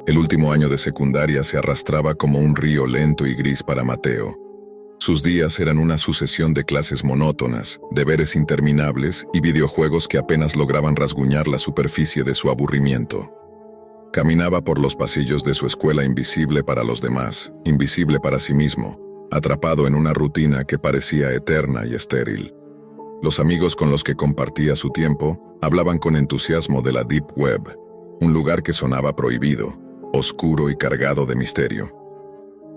El último año de secundaria se arrastraba como un río lento y gris para Mateo. Sus días eran una sucesión de clases monótonas, deberes interminables y videojuegos que apenas lograban rasguñar la superficie de su aburrimiento. Caminaba por los pasillos de su escuela invisible para los demás, invisible para sí mismo, atrapado en una rutina que parecía eterna y estéril. Los amigos con los que compartía su tiempo hablaban con entusiasmo de la Deep Web, un lugar que sonaba prohibido, oscuro y cargado de misterio.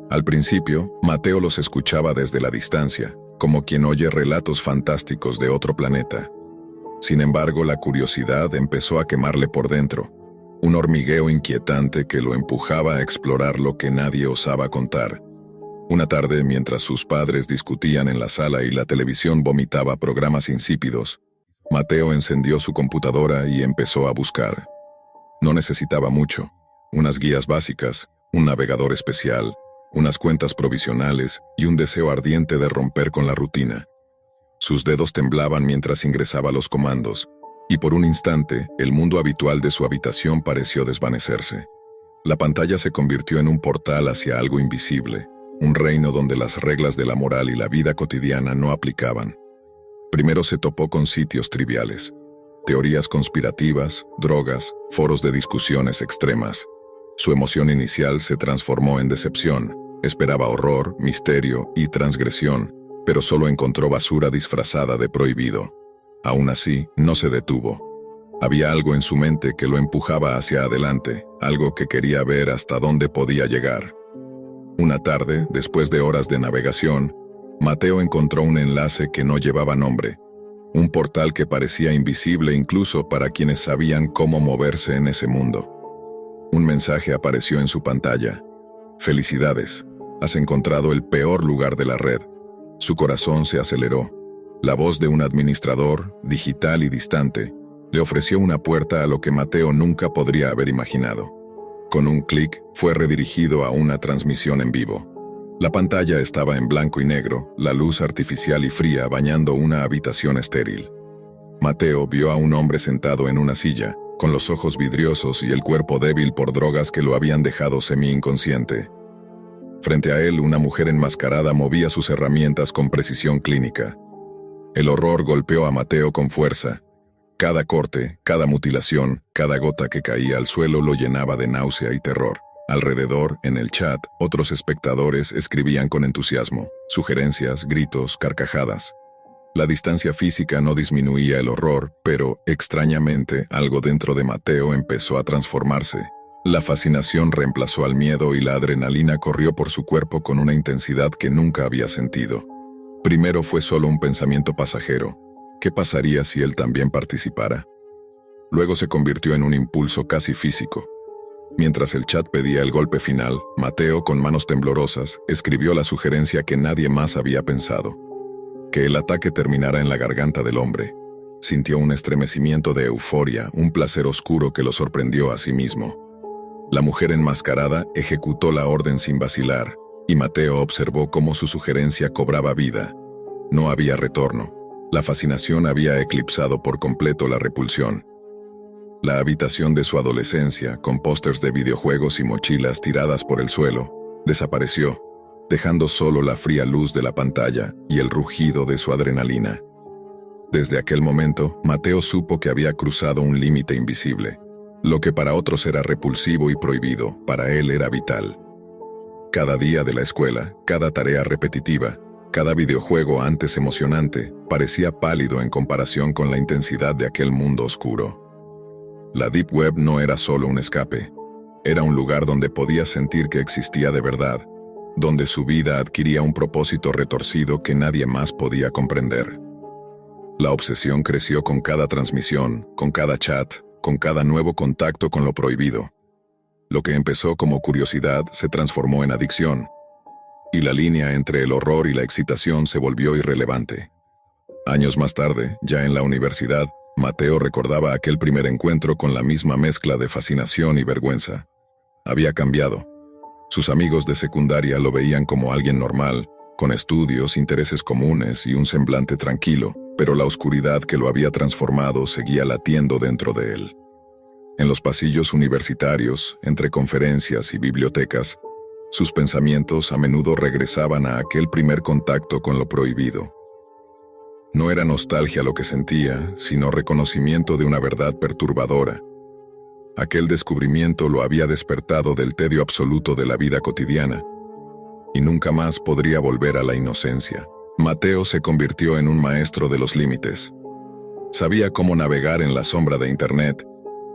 Al principio, Mateo los escuchaba desde la distancia, como quien oye relatos fantásticos de otro planeta. Sin embargo, la curiosidad empezó a quemarle por dentro, un hormigueo inquietante que lo empujaba a explorar lo que nadie osaba contar. Una tarde, mientras sus padres discutían en la sala y la televisión vomitaba programas insípidos, Mateo encendió su computadora y empezó a buscar. No necesitaba mucho: unas guías básicas, un navegador especial, unas cuentas provisionales y un deseo ardiente de romper con la rutina. Sus dedos temblaban mientras ingresaba los comandos, y por un instante el mundo habitual de su habitación pareció desvanecerse. La pantalla se convirtió en un portal hacia algo invisible, un reino donde las reglas de la moral y la vida cotidiana no aplicaban. Primero se topó con sitios triviales: teorías conspirativas, drogas, foros de discusiones extremas. Su emoción inicial se transformó en decepción. Esperaba horror, misterio y transgresión, pero solo encontró basura disfrazada de prohibido. Aún así, no se detuvo. Había algo en su mente que lo empujaba hacia adelante, algo que quería ver hasta dónde podía llegar. Una tarde, después de horas de navegación, Mateo encontró un enlace que no llevaba nombre, un portal que parecía invisible incluso para quienes sabían cómo moverse en ese mundo. Un mensaje apareció en su pantalla: «Felicidades, has encontrado el peor lugar de la red». Su corazón se aceleró. La voz de un administrador, digital y distante, le ofreció una puerta a lo que Mateo nunca podría haber imaginado. Con un clic, fue redirigido a una transmisión en vivo. La pantalla estaba en blanco y negro, la luz artificial y fría bañando una habitación estéril. Mateo vio a un hombre sentado en una silla, con los ojos vidriosos y el cuerpo débil por drogas que lo habían dejado semi-inconsciente. Frente a él, una mujer enmascarada movía sus herramientas con precisión clínica. El horror golpeó a Mateo con fuerza. Cada corte, cada mutilación, cada gota que caía al suelo lo llenaba de náusea y terror. Alrededor, en el chat, otros espectadores escribían con entusiasmo, sugerencias, gritos, carcajadas. La distancia física no disminuía el horror, pero, extrañamente, algo dentro de Mateo empezó a transformarse. La fascinación reemplazó al miedo y la adrenalina corrió por su cuerpo con una intensidad que nunca había sentido. Primero fue solo un pensamiento pasajero: ¿qué pasaría si él también participara? Luego se convirtió en un impulso casi físico. Mientras el chat pedía el golpe final, Mateo, con manos temblorosas, escribió la sugerencia que nadie más había pensado: que el ataque terminara en la garganta del hombre. Sintió un estremecimiento de euforia, un placer oscuro que lo sorprendió a sí mismo. La mujer enmascarada ejecutó la orden sin vacilar, y Mateo observó cómo su sugerencia cobraba vida. No había retorno. La fascinación había eclipsado por completo la repulsión. La habitación de su adolescencia, con pósters de videojuegos y mochilas tiradas por el suelo, desapareció, dejando solo la fría luz de la pantalla y el rugido de su adrenalina. Desde aquel momento, Mateo supo que había cruzado un límite invisible. Lo que para otros era repulsivo y prohibido, para él era vital. Cada día de la escuela, cada tarea repetitiva, cada videojuego antes emocionante, parecía pálido en comparación con la intensidad de aquel mundo oscuro. La Deep Web no era solo un escape. Era un lugar donde podía sentir que existía de verdad, donde su vida adquiría un propósito retorcido que nadie más podía comprender. La obsesión creció con cada transmisión, con cada chat, con cada nuevo contacto con lo prohibido. Lo que empezó como curiosidad se transformó en adicción, y la línea entre el horror y la excitación se volvió irrelevante. Años más tarde, ya en la universidad, Mateo recordaba aquel primer encuentro con la misma mezcla de fascinación y vergüenza. Había cambiado. Sus amigos de secundaria lo veían como alguien normal, con estudios, intereses comunes y un semblante tranquilo, pero la oscuridad que lo había transformado seguía latiendo dentro de él. En los pasillos universitarios, entre conferencias y bibliotecas, sus pensamientos a menudo regresaban a aquel primer contacto con lo prohibido. No era nostalgia lo que sentía, sino reconocimiento de una verdad perturbadora. Aquel descubrimiento lo había despertado del tedio absoluto de la vida cotidiana, y nunca más podría volver a la inocencia. Mateo se convirtió en un maestro de los límites. Sabía cómo navegar en la sombra de Internet,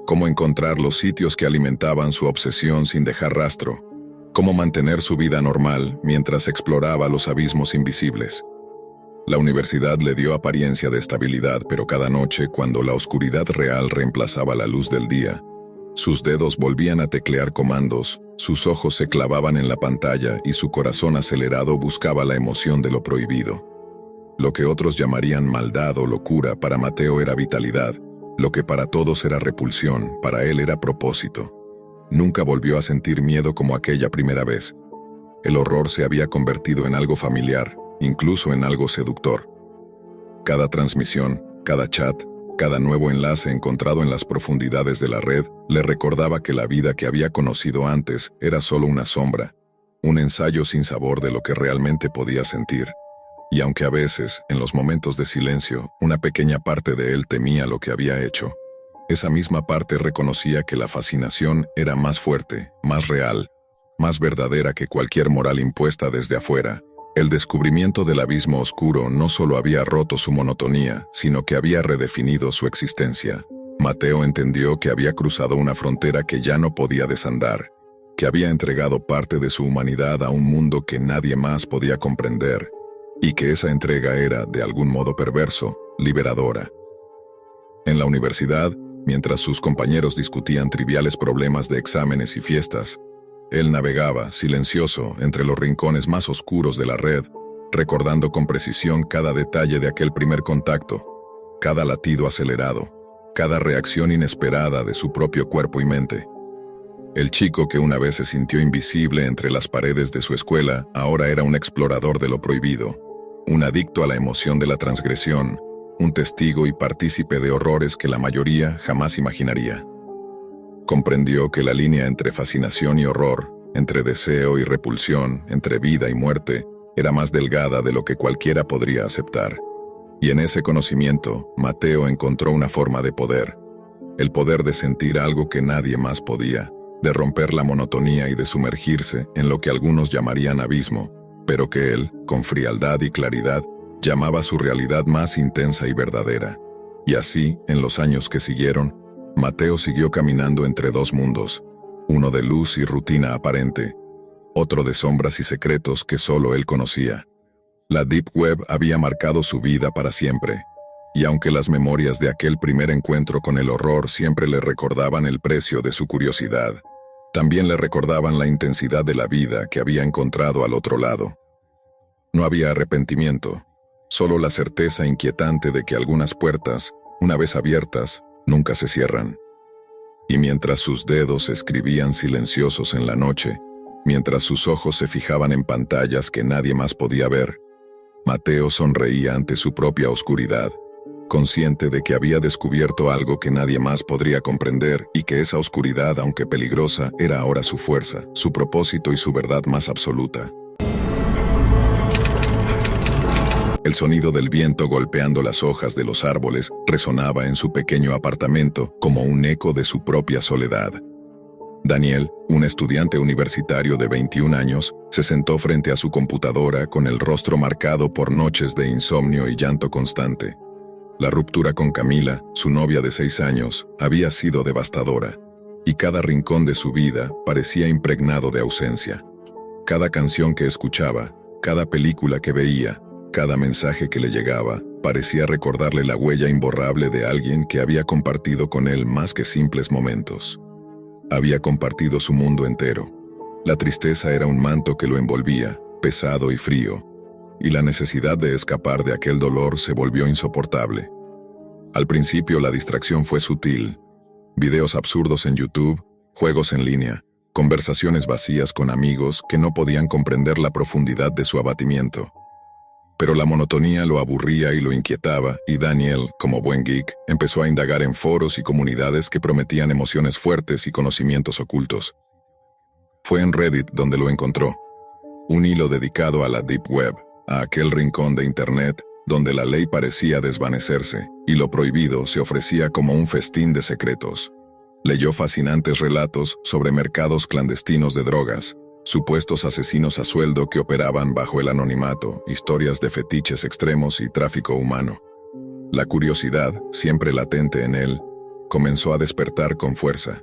cómo encontrar los sitios que alimentaban su obsesión sin dejar rastro, cómo mantener su vida normal mientras exploraba los abismos invisibles. La universidad le dio apariencia de estabilidad, pero cada noche, cuando la oscuridad real reemplazaba la luz del día, sus dedos volvían a teclear comandos, sus ojos se clavaban en la pantalla y su corazón acelerado buscaba la emoción de lo prohibido. Lo que otros llamarían maldad o locura, para Mateo era vitalidad. Lo que para todos era repulsión, para él era propósito. Nunca volvió a sentir miedo como aquella primera vez. El horror se había convertido en algo familiar, incluso en algo seductor. Cada transmisión, cada chat, cada nuevo enlace encontrado en las profundidades de la red le recordaba que la vida que había conocido antes era solo una sombra, un ensayo sin sabor de lo que realmente podía sentir. Y aunque a veces, en los momentos de silencio, una pequeña parte de él temía lo que había hecho, esa misma parte reconocía que la fascinación era más fuerte, más real, más verdadera que cualquier moral impuesta desde afuera. El descubrimiento del abismo oscuro no solo había roto su monotonía, sino que había redefinido su existencia. Mateo entendió que había cruzado una frontera que ya no podía desandar, que había entregado parte de su humanidad a un mundo que nadie más podía comprender, y que esa entrega era, de algún modo perverso, liberadora. En la universidad, mientras sus compañeros discutían triviales problemas de exámenes y fiestas, él navegaba, silencioso, entre los rincones más oscuros de la red, recordando con precisión cada detalle de aquel primer contacto, cada latido acelerado, cada reacción inesperada de su propio cuerpo y mente. El chico que una vez se sintió invisible entre las paredes de su escuela, ahora era un explorador de lo prohibido, un adicto a la emoción de la transgresión, un testigo y partícipe de horrores que la mayoría jamás imaginaría. Comprendió que la línea entre fascinación y horror, entre deseo y repulsión, entre vida y muerte, era más delgada de lo que cualquiera podría aceptar. Y en ese conocimiento, Mateo encontró una forma de poder. El poder de sentir algo que nadie más podía, de romper la monotonía y de sumergirse en lo que algunos llamarían abismo, pero que él, con frialdad y claridad, llamaba su realidad más intensa y verdadera. Y así, en los años que siguieron, Mateo siguió caminando entre dos mundos, uno de luz y rutina aparente, otro de sombras y secretos que solo él conocía. La Deep Web había marcado su vida para siempre, y aunque las memorias de aquel primer encuentro con el horror siempre le recordaban el precio de su curiosidad, también le recordaban la intensidad de la vida que había encontrado al otro lado. No había arrepentimiento, solo la certeza inquietante de que algunas puertas, una vez abiertas, nunca se cierran. Y mientras sus dedos escribían silenciosos en la noche, mientras sus ojos se fijaban en pantallas que nadie más podía ver, Mateo sonreía ante su propia oscuridad, consciente de que había descubierto algo que nadie más podría comprender y que esa oscuridad, aunque peligrosa, era ahora su fuerza, su propósito y su verdad más absoluta. El sonido del viento golpeando las hojas de los árboles resonaba en su pequeño apartamento como un eco de su propia soledad. Daniel, un estudiante universitario de 21 años, se sentó frente a su computadora con el rostro marcado por noches de insomnio y llanto constante. La ruptura con Camila, su novia de 6 años, había sido devastadora, y cada rincón de su vida parecía impregnado de ausencia. Cada canción que escuchaba, cada película que veía, cada mensaje que le llegaba, parecía recordarle la huella imborrable de alguien que había compartido con él más que simples momentos. Había compartido su mundo entero. La tristeza era un manto que lo envolvía, pesado y frío, y la necesidad de escapar de aquel dolor se volvió insoportable. Al principio la distracción fue sutil. Videos absurdos en YouTube, juegos en línea, conversaciones vacías con amigos que no podían comprender la profundidad de su abatimiento. Pero la monotonía lo aburría y lo inquietaba, y Daniel, como buen geek, empezó a indagar en foros y comunidades que prometían emociones fuertes y conocimientos ocultos. Fue en Reddit donde lo encontró. Un hilo dedicado a la Deep Web, a aquel rincón de Internet donde la ley parecía desvanecerse y lo prohibido se ofrecía como un festín de secretos. Leyó fascinantes relatos sobre mercados clandestinos de drogas, supuestos asesinos a sueldo que operaban bajo el anonimato, historias de fetiches extremos y tráfico humano. La curiosidad, siempre latente en él, comenzó a despertar con fuerza.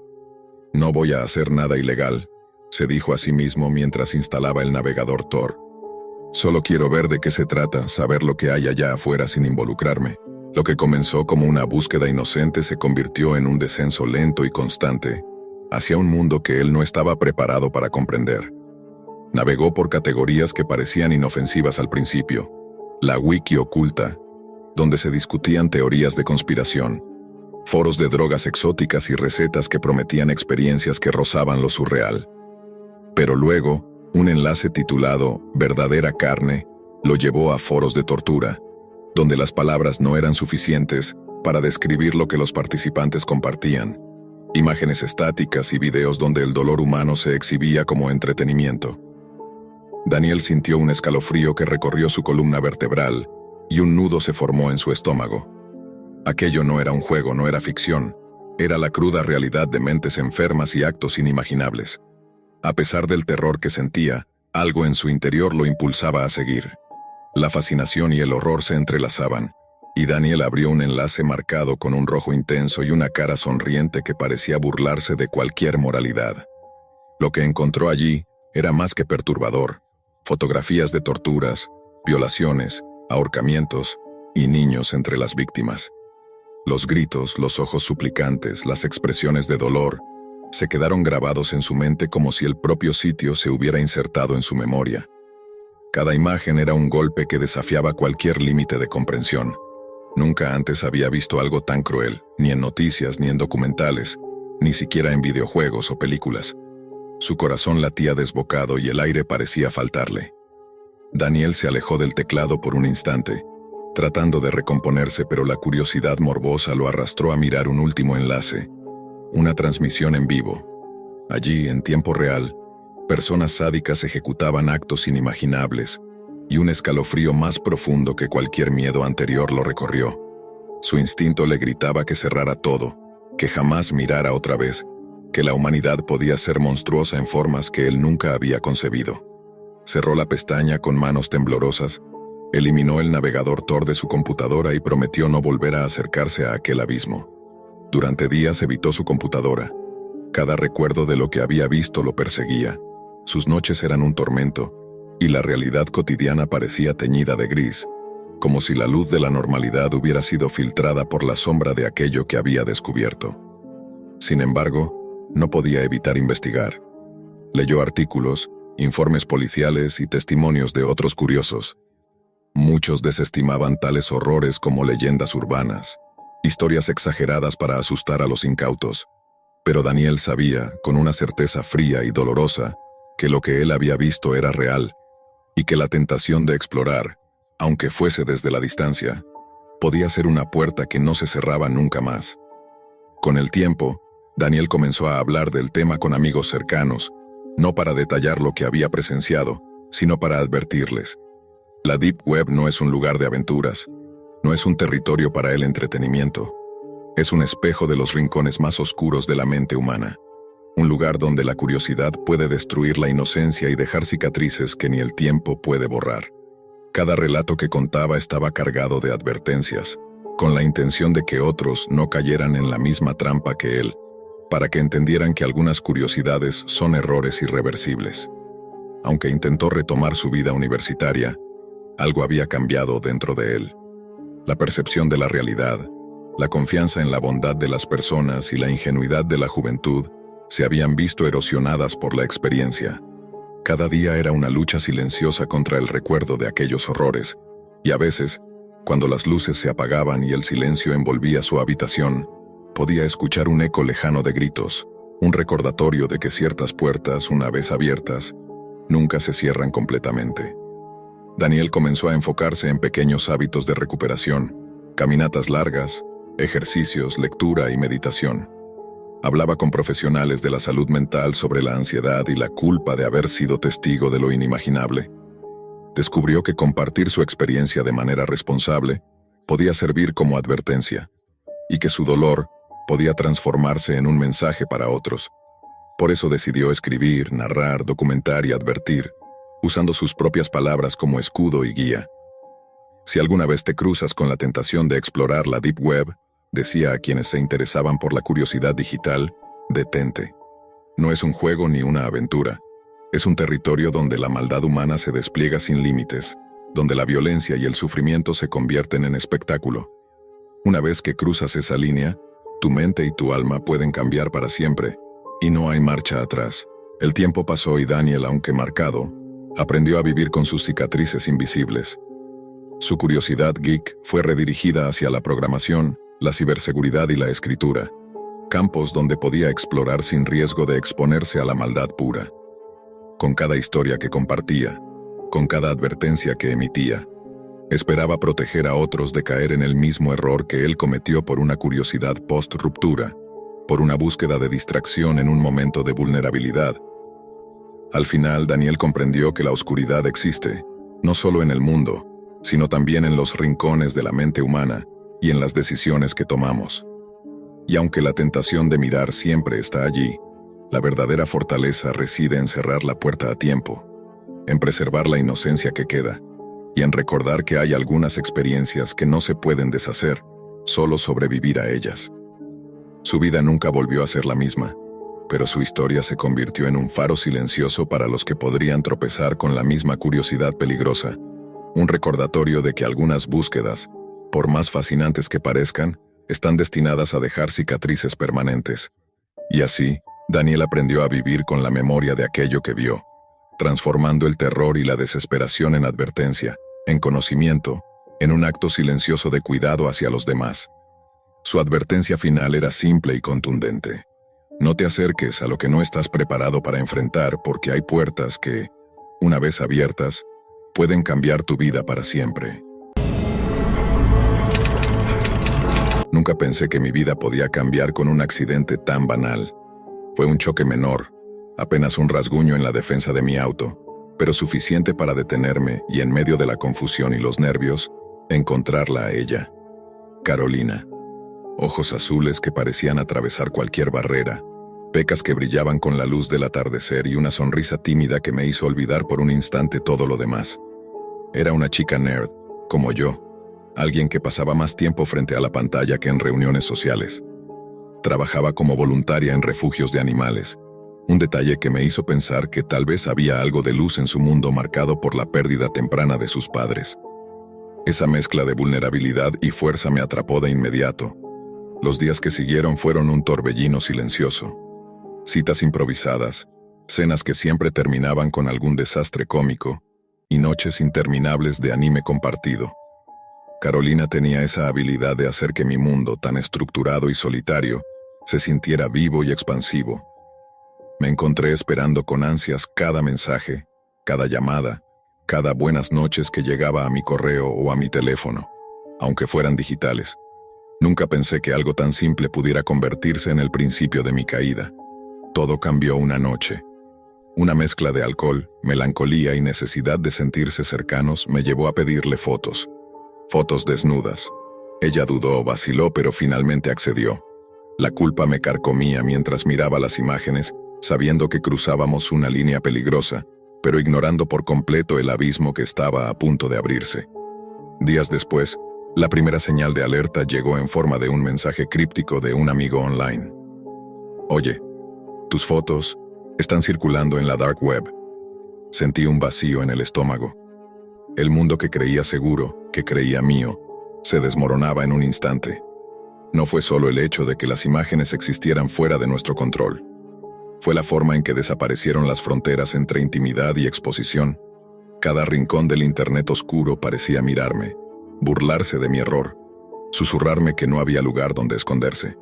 «No voy a hacer nada ilegal», se dijo a sí mismo mientras instalaba el navegador Tor. «Solo quiero ver de qué se trata, saber lo que hay allá afuera sin involucrarme». Lo que comenzó como una búsqueda inocente se convirtió en un descenso lento y constante, hacia un mundo que él no estaba preparado para comprender. Navegó por categorías que parecían inofensivas al principio. La wiki oculta, donde se discutían teorías de conspiración, foros de drogas exóticas y recetas que prometían experiencias que rozaban lo surreal. Pero luego, un enlace titulado «Verdadera carne» lo llevó a foros de tortura, donde las palabras no eran suficientes para describir lo que los participantes compartían. Imágenes estáticas y videos donde el dolor humano se exhibía como entretenimiento. Daniel sintió un escalofrío que recorrió su columna vertebral y un nudo se formó en su estómago. Aquello no era un juego, no era ficción, era la cruda realidad de mentes enfermas y actos inimaginables. A pesar del terror que sentía, algo en su interior lo impulsaba a seguir. La fascinación y el horror se entrelazaban, y Daniel abrió un enlace marcado con un rojo intenso y una cara sonriente que parecía burlarse de cualquier moralidad. Lo que encontró allí era más que perturbador: fotografías de torturas, violaciones, ahorcamientos y niños entre las víctimas. Los gritos, los ojos suplicantes, las expresiones de dolor, se quedaron grabados en su mente como si el propio sitio se hubiera insertado en su memoria. Cada imagen era un golpe que desafiaba cualquier límite de comprensión. Nunca antes había visto algo tan cruel, ni en noticias, ni en documentales, ni siquiera en videojuegos o películas. Su corazón latía desbocado y el aire parecía faltarle. Daniel se alejó del teclado por un instante, tratando de recomponerse, pero la curiosidad morbosa lo arrastró a mirar un último enlace, una transmisión en vivo. Allí, en tiempo real, personas sádicas ejecutaban actos inimaginables, y un escalofrío más profundo que cualquier miedo anterior lo recorrió. Su instinto le gritaba que cerrara todo, que jamás mirara otra vez, que la humanidad podía ser monstruosa en formas que él nunca había concebido. Cerró la pestaña con manos temblorosas, eliminó el navegador Tor de su computadora y prometió no volver a acercarse a aquel abismo. Durante días evitó su computadora. Cada recuerdo de lo que había visto lo perseguía. Sus noches eran un tormento, y la realidad cotidiana parecía teñida de gris, como si la luz de la normalidad hubiera sido filtrada por la sombra de aquello que había descubierto. Sin embargo, no podía evitar investigar. Leyó artículos, informes policiales y testimonios de otros curiosos. Muchos desestimaban tales horrores como leyendas urbanas, historias exageradas para asustar a los incautos. Pero Daniel sabía, con una certeza fría y dolorosa, que lo que él había visto era real, y que la tentación de explorar, aunque fuese desde la distancia, podía ser una puerta que no se cerraba nunca más. Con el tiempo, Daniel comenzó a hablar del tema con amigos cercanos, no para detallar lo que había presenciado, sino para advertirles. La Deep Web no es un lugar de aventuras, no es un territorio para el entretenimiento. Es un espejo de los rincones más oscuros de la mente humana. Un lugar donde la curiosidad puede destruir la inocencia y dejar cicatrices que ni el tiempo puede borrar. Cada relato que contaba estaba cargado de advertencias, con la intención de que otros no cayeran en la misma trampa que él, para que entendieran que algunas curiosidades son errores irreversibles. Aunque intentó retomar su vida universitaria, algo había cambiado dentro de él. La percepción de la realidad, la confianza en la bondad de las personas y la ingenuidad de la juventud se habían visto erosionadas por la experiencia. Cada día era una lucha silenciosa contra el recuerdo de aquellos horrores, y a veces, cuando las luces se apagaban y el silencio envolvía su habitación, podía escuchar un eco lejano de gritos, un recordatorio de que ciertas puertas, una vez abiertas, nunca se cierran completamente. Daniel comenzó a enfocarse en pequeños hábitos de recuperación, caminatas largas, ejercicios, lectura y meditación. Hablaba con profesionales de la salud mental sobre la ansiedad y la culpa de haber sido testigo de lo inimaginable. Descubrió que compartir su experiencia de manera responsable podía servir como advertencia, y que su dolor podía transformarse en un mensaje para otros. Por eso decidió escribir, narrar, documentar y advertir, usando sus propias palabras como escudo y guía. Si alguna vez te cruzas con la tentación de explorar la Deep Web, decía a quienes se interesaban por la curiosidad digital, detente. No es un juego ni una aventura. Es un territorio donde la maldad humana se despliega sin límites, donde la violencia y el sufrimiento se convierten en espectáculo. Una vez que cruzas esa línea, tu mente y tu alma pueden cambiar para siempre, y no hay marcha atrás. El tiempo pasó y Daniel, aunque marcado, aprendió a vivir con sus cicatrices invisibles. Su curiosidad geek fue redirigida hacia la programación, la ciberseguridad y la escritura, campos donde podía explorar sin riesgo de exponerse a la maldad pura. Con cada historia que compartía, con cada advertencia que emitía, esperaba proteger a otros de caer en el mismo error que él cometió por una curiosidad post-ruptura, por una búsqueda de distracción en un momento de vulnerabilidad. Al final, Daniel comprendió que la oscuridad existe, no solo en el mundo, sino también en los rincones de la mente humana y en las decisiones que tomamos. Y aunque la tentación de mirar siempre está allí, la verdadera fortaleza reside en cerrar la puerta a tiempo, en preservar la inocencia que queda, y en recordar que hay algunas experiencias que no se pueden deshacer, solo sobrevivir a ellas. Su vida nunca volvió a ser la misma, pero su historia se convirtió en un faro silencioso para los que podrían tropezar con la misma curiosidad peligrosa, un recordatorio de que algunas búsquedas, por más fascinantes que parezcan, están destinadas a dejar cicatrices permanentes. Y así, Daniel aprendió a vivir con la memoria de aquello que vio, transformando el terror y la desesperación en advertencia, en conocimiento, en un acto silencioso de cuidado hacia los demás. Su advertencia final era simple y contundente. No te acerques a lo que no estás preparado para enfrentar, porque hay puertas que, una vez abiertas, pueden cambiar tu vida para siempre. Nunca pensé que mi vida podía cambiar con un accidente tan banal. Fue un choque menor, apenas un rasguño en la defensa de mi auto, pero suficiente para detenerme y en medio de la confusión y los nervios, encontrarla a ella. Carolina. Ojos azules que parecían atravesar cualquier barrera, pecas que brillaban con la luz del atardecer y una sonrisa tímida que me hizo olvidar por un instante todo lo demás. Era una chica nerd, como yo, alguien que pasaba más tiempo frente a la pantalla que en reuniones sociales. Trabajaba como voluntaria en refugios de animales, un detalle que me hizo pensar que tal vez había algo de luz en su mundo marcado por la pérdida temprana de sus padres. Esa mezcla de vulnerabilidad y fuerza me atrapó de inmediato. Los días que siguieron fueron un torbellino silencioso. Citas improvisadas, cenas que siempre terminaban con algún desastre cómico, y noches interminables de anime compartido. Carolina tenía esa habilidad de hacer que mi mundo, tan estructurado y solitario, se sintiera vivo y expansivo. Me encontré esperando con ansias cada mensaje, cada llamada, cada buenas noches que llegaba a mi correo o a mi teléfono, aunque fueran digitales. Nunca pensé que algo tan simple pudiera convertirse en el principio de mi caída. Todo cambió una noche. Una mezcla de alcohol, melancolía y necesidad de sentirse cercanos me llevó a pedirle fotos. Fotos desnudas. Ella dudó, vaciló, pero finalmente accedió. La culpa me carcomía mientras miraba las imágenes, sabiendo que cruzábamos una línea peligrosa, pero ignorando por completo el abismo que estaba a punto de abrirse. Días después, la primera señal de alerta llegó en forma de un mensaje críptico de un amigo online. Oye, tus fotos están circulando en la dark web. Sentí un vacío en el estómago. El mundo que creía seguro, que creía mío, se desmoronaba en un instante. No fue solo el hecho de que las imágenes existieran fuera de nuestro control. Fue la forma en que desaparecieron las fronteras entre intimidad y exposición. Cada rincón del internet oscuro parecía mirarme, burlarse de mi error, susurrarme que no había lugar donde esconderse.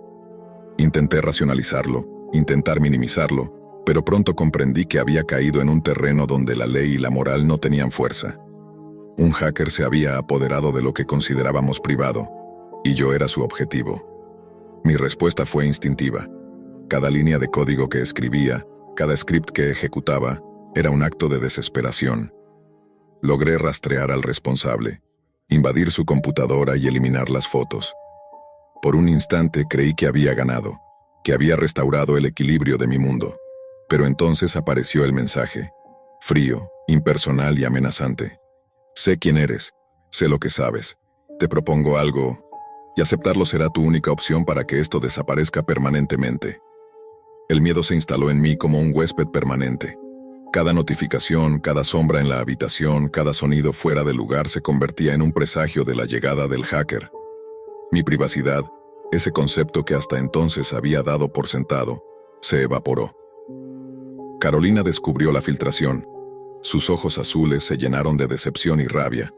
Intenté racionalizarlo, intentar minimizarlo, pero pronto comprendí que había caído en un terreno donde la ley y la moral no tenían fuerza. Un hacker se había apoderado de lo que considerábamos privado, y yo era su objetivo. Mi respuesta fue instintiva. Cada línea de código que escribía, cada script que ejecutaba, era un acto de desesperación. Logré rastrear al responsable, invadir su computadora y eliminar las fotos. Por un instante creí que había ganado, que había restaurado el equilibrio de mi mundo. Pero entonces apareció el mensaje, frío, impersonal y amenazante. Sé quién eres, sé lo que sabes. Te propongo algo, y aceptarlo será tu única opción para que esto desaparezca permanentemente. El miedo se instaló en mí como un huésped permanente. Cada notificación, cada sombra en la habitación, cada sonido fuera del lugar se convertía en un presagio de la llegada del hacker. Mi privacidad, ese concepto que hasta entonces había dado por sentado, se evaporó. Carolina descubrió la filtración. Sus ojos azules se llenaron de decepción y rabia,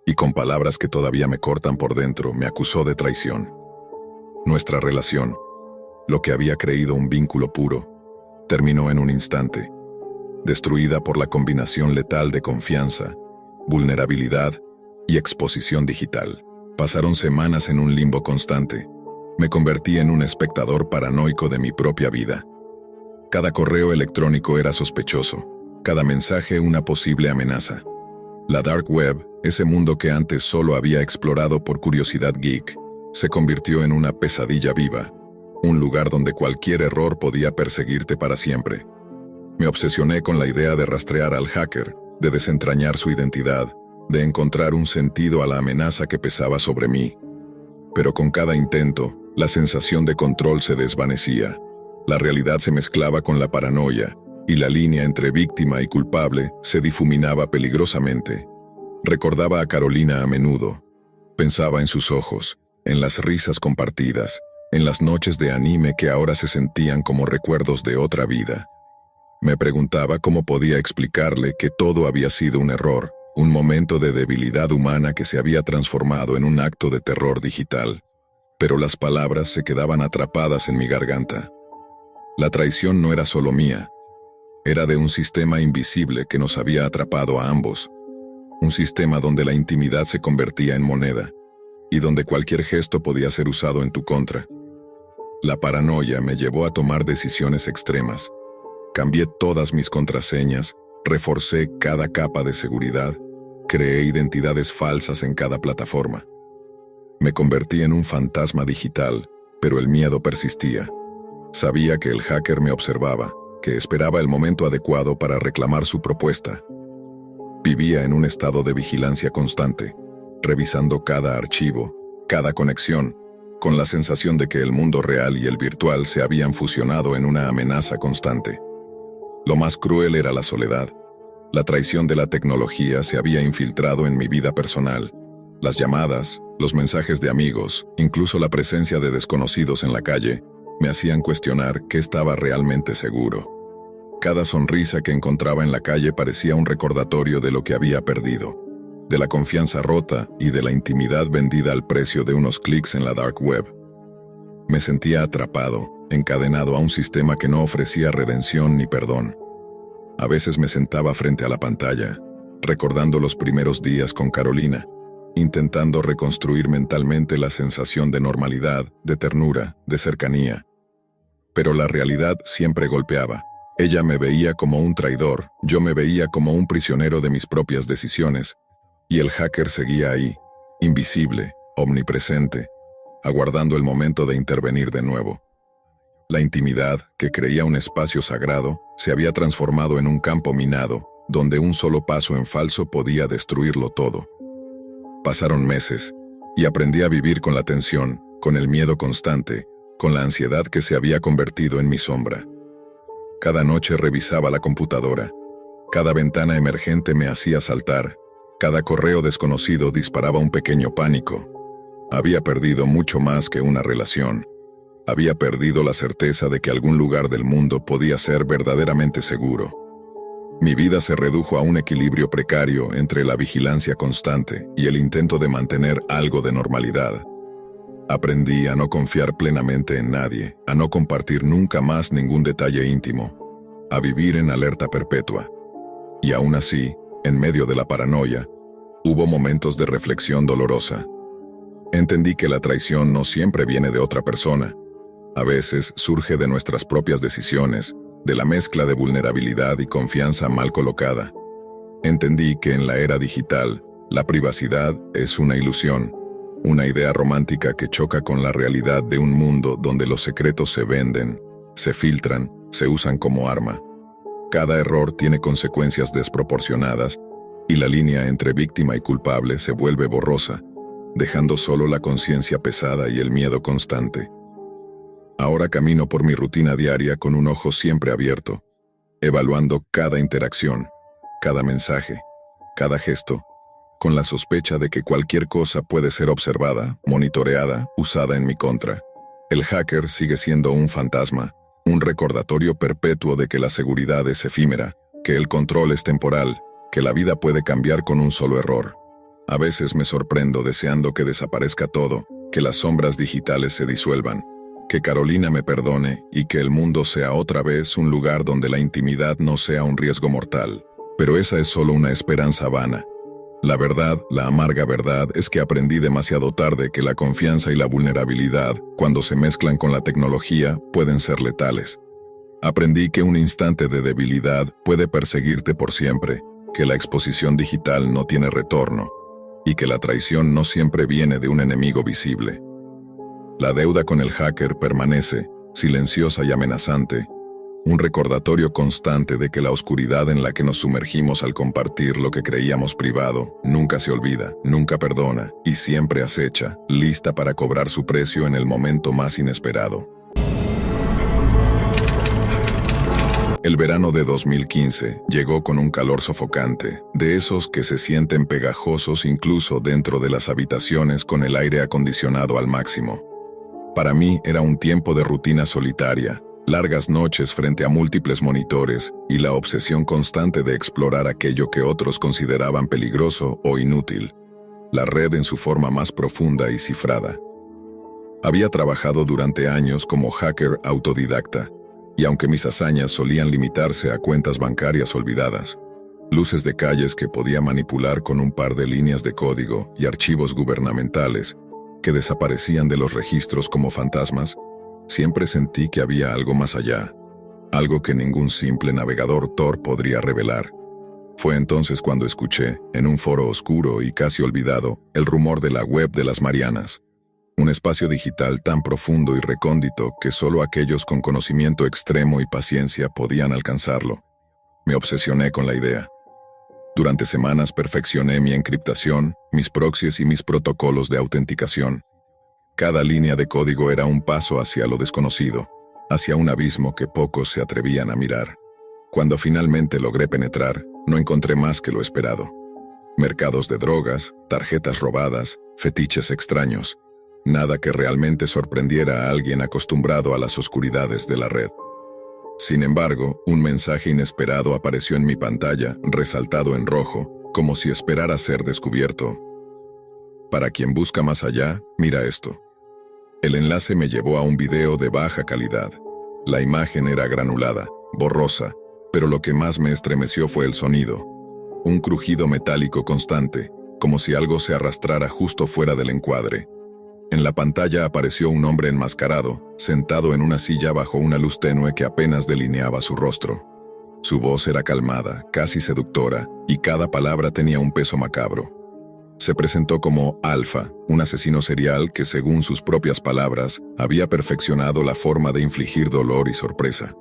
y con palabras que todavía me cortan por dentro, me acusó de traición. Nuestra relación, lo que había creído un vínculo puro, terminó en un instante, destruida por la combinación letal de confianza, vulnerabilidad y exposición digital. Pasaron semanas en un limbo constante. Me convertí en un espectador paranoico de mi propia vida. Cada correo electrónico era sospechoso, cada mensaje una posible amenaza. La Dark Web, ese mundo que antes solo había explorado por curiosidad geek, se convirtió en una pesadilla viva, un lugar donde cualquier error podía perseguirte para siempre. Me obsesioné con la idea de rastrear al hacker, de desentrañar su identidad, de encontrar un sentido a la amenaza que pesaba sobre mí. Pero con cada intento, la sensación de control se desvanecía. La realidad se mezclaba con la paranoia, y la línea entre víctima y culpable se difuminaba peligrosamente. Recordaba a Carolina a menudo. Pensaba en sus ojos, en las risas compartidas, en las noches de anime que ahora se sentían como recuerdos de otra vida. Me preguntaba cómo podía explicarle que todo había sido un error, un momento de debilidad humana que se había transformado en un acto de terror digital. Pero las palabras se quedaban atrapadas en mi garganta. La traición no era solo mía. Era de un sistema invisible que nos había atrapado a ambos. Un sistema donde la intimidad se convertía en moneda, y donde cualquier gesto podía ser usado en tu contra. La paranoia me llevó a tomar decisiones extremas. Cambié todas mis contraseñas, reforcé cada capa de seguridad, creé identidades falsas en cada plataforma. Me convertí en un fantasma digital, pero el miedo persistía. Sabía que el hacker me observaba, que esperaba el momento adecuado para reclamar su propuesta. Vivía en un estado de vigilancia constante, revisando cada archivo, cada conexión, con la sensación de que el mundo real y el virtual se habían fusionado en una amenaza constante. Lo más cruel era la soledad. La traición de la tecnología se había infiltrado en mi vida personal. Las llamadas, los mensajes de amigos, incluso la presencia de desconocidos en la calle, me hacían cuestionar qué estaba realmente seguro. Cada sonrisa que encontraba en la calle parecía un recordatorio de lo que había perdido, de la confianza rota y de la intimidad vendida al precio de unos clics en la Dark Web. Me sentía atrapado, encadenado a un sistema que no ofrecía redención ni perdón. A veces me sentaba frente a la pantalla, recordando los primeros días con Carolina, intentando reconstruir mentalmente la sensación de normalidad, de ternura, de cercanía. Pero la realidad siempre golpeaba. Ella me veía como un traidor, yo me veía como un prisionero de mis propias decisiones, y el hacker seguía ahí, invisible, omnipresente, aguardando el momento de intervenir de nuevo. La intimidad, que creía un espacio sagrado, se había transformado en un campo minado, donde un solo paso en falso podía destruirlo todo. Pasaron meses, y aprendí a vivir con la tensión, con el miedo constante, con la ansiedad que se había convertido en mi sombra. Cada noche revisaba la computadora. Cada ventana emergente me hacía saltar. Cada correo desconocido disparaba un pequeño pánico. Había perdido mucho más que una relación. Había perdido la certeza de que algún lugar del mundo podía ser verdaderamente seguro. Mi vida se redujo a un equilibrio precario entre la vigilancia constante y el intento de mantener algo de normalidad. Aprendí a no confiar plenamente en nadie, a no compartir nunca más ningún detalle íntimo, a vivir en alerta perpetua. Y aún así, en medio de la paranoia, Hubo momentos de reflexión dolorosa. Entendí que la traición no siempre viene de otra persona. A veces surge de nuestras propias decisiones, de la mezcla de vulnerabilidad y confianza mal colocada. Entendí que en la era digital, la privacidad es una ilusión, una idea romántica que choca con la realidad de un mundo donde los secretos se venden, se filtran, se usan como arma. Cada error tiene consecuencias desproporcionadas y la línea entre víctima y culpable se vuelve borrosa, dejando solo la conciencia pesada y el miedo constante. Ahora camino por mi rutina diaria con un ojo siempre abierto, evaluando cada interacción, cada mensaje, cada gesto, con la sospecha de que cualquier cosa puede ser observada, monitoreada, usada en mi contra. El hacker sigue siendo un fantasma, un recordatorio perpetuo de que la seguridad es efímera, que el control es temporal, que la vida puede cambiar con un solo error. A veces me sorprendo deseando que desaparezca todo, que las sombras digitales se disuelvan, que Carolina me perdone y que el mundo sea otra vez un lugar donde la intimidad no sea un riesgo mortal. Pero esa es solo una esperanza vana. La verdad, la amarga verdad, es que aprendí demasiado tarde que la confianza y la vulnerabilidad, cuando se mezclan con la tecnología, pueden ser letales. Aprendí que un instante de debilidad puede perseguirte por siempre, que la exposición digital no tiene retorno, y que la traición no siempre viene de un enemigo visible. La deuda con el hacker permanece, silenciosa y amenazante, un recordatorio constante de que la oscuridad en la que nos sumergimos al compartir lo que creíamos privado nunca se olvida, nunca perdona y siempre acecha, lista para cobrar su precio en el momento más inesperado. El verano de 2015 llegó con un calor sofocante, de esos que se sienten pegajosos incluso dentro de las habitaciones con el aire acondicionado al máximo. Para mí era un tiempo de rutina solitaria, largas noches frente a múltiples monitores y la obsesión constante de explorar aquello que otros consideraban peligroso o inútil, la red en su forma más profunda y cifrada. Había trabajado durante años como hacker autodidacta, y aunque mis hazañas solían limitarse a cuentas bancarias olvidadas, luces de calles que podía manipular con un par de líneas de código y archivos gubernamentales que desaparecían de los registros como fantasmas, siempre sentí que había algo más allá, algo que ningún simple navegador Tor podría revelar. Fue entonces cuando escuché, en un foro oscuro y casi olvidado, el rumor de la web de las Marianas, un espacio digital tan profundo y recóndito que solo aquellos con conocimiento extremo y paciencia podían alcanzarlo. Me obsesioné con la idea. Durante semanas perfeccioné mi encriptación, mis proxies y mis protocolos de autenticación. Cada línea de código era un paso hacia lo desconocido, hacia un abismo que pocos se atrevían a mirar. Cuando finalmente logré penetrar, no encontré más que lo esperado. Mercados de drogas, tarjetas robadas, fetiches extraños. Nada que realmente sorprendiera a alguien acostumbrado a las oscuridades de la red. Sin embargo, un mensaje inesperado apareció en mi pantalla, resaltado en rojo, como si esperara ser descubierto. Para quien busca más allá, mira esto. El enlace me llevó a un video de baja calidad. La imagen era granulada, borrosa, pero lo que más me estremeció fue el sonido. Un crujido metálico constante, como si algo se arrastrara justo fuera del encuadre. En la pantalla apareció un hombre enmascarado, sentado en una silla bajo una luz tenue que apenas delineaba su rostro. Su voz era calmada, casi seductora, y cada palabra tenía un peso macabro. Se presentó como Alpha, un asesino serial que, según sus propias palabras, había perfeccionado la forma de infligir dolor y sorpresa.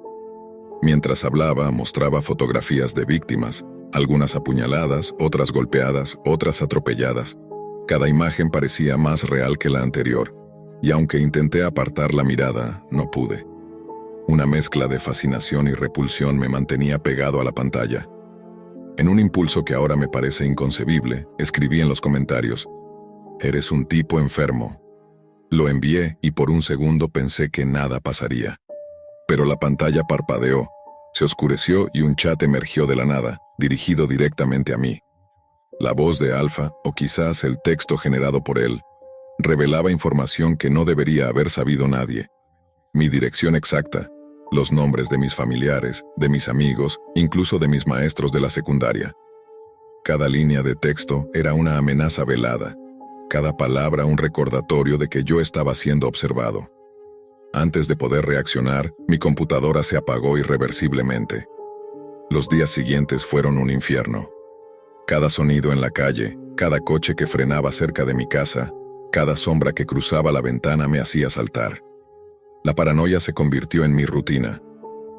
Mientras hablaba, mostraba fotografías de víctimas, algunas apuñaladas, otras golpeadas, otras atropelladas. Cada imagen parecía más real que la anterior, y aunque intenté apartar la mirada, no pude. Una mezcla de fascinación y repulsión me mantenía pegado a la pantalla. En un impulso que ahora me parece inconcebible, escribí en los comentarios: «Eres un tipo enfermo». Lo envié y por un segundo pensé que nada pasaría. Pero la pantalla parpadeó, se oscureció y un chat emergió de la nada, dirigido directamente a mí. La voz de Alpha, o quizás el texto generado por él, revelaba información que no debería haber sabido nadie. Mi dirección exacta, los nombres de mis familiares, de mis amigos, incluso de mis maestros de la secundaria. Cada línea de texto era una amenaza velada, cada palabra un recordatorio de que yo estaba siendo observado. Antes de poder reaccionar, mi computadora se apagó irreversiblemente. Los días siguientes fueron un infierno. Cada sonido en la calle, cada coche que frenaba cerca de mi casa, cada sombra que cruzaba la ventana me hacía saltar. La paranoia se convirtió en mi rutina,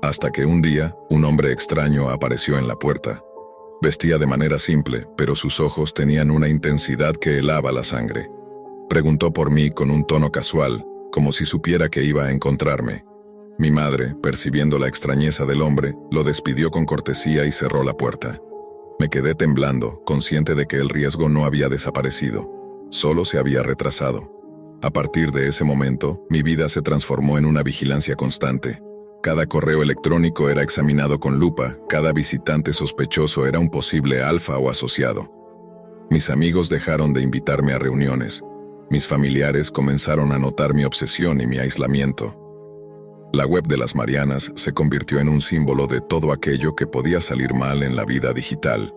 hasta que un día, un hombre extraño apareció en la puerta. Vestía de manera simple, pero sus ojos tenían una intensidad que helaba la sangre. Preguntó por mí con un tono casual, como si supiera que iba a encontrarme. Mi madre, percibiendo la extrañeza del hombre, lo despidió con cortesía y cerró la puerta. Me quedé temblando, consciente de que el riesgo no había desaparecido, solo se había retrasado. A partir de ese momento, mi vida se transformó en una vigilancia constante. Cada correo electrónico era examinado con lupa, cada visitante sospechoso era un posible alfa o asociado. Mis amigos dejaron de invitarme a reuniones. Mis familiares comenzaron a notar mi obsesión y mi aislamiento. La web de las Marianas se convirtió en un símbolo de todo aquello que podía salir mal en la vida digital.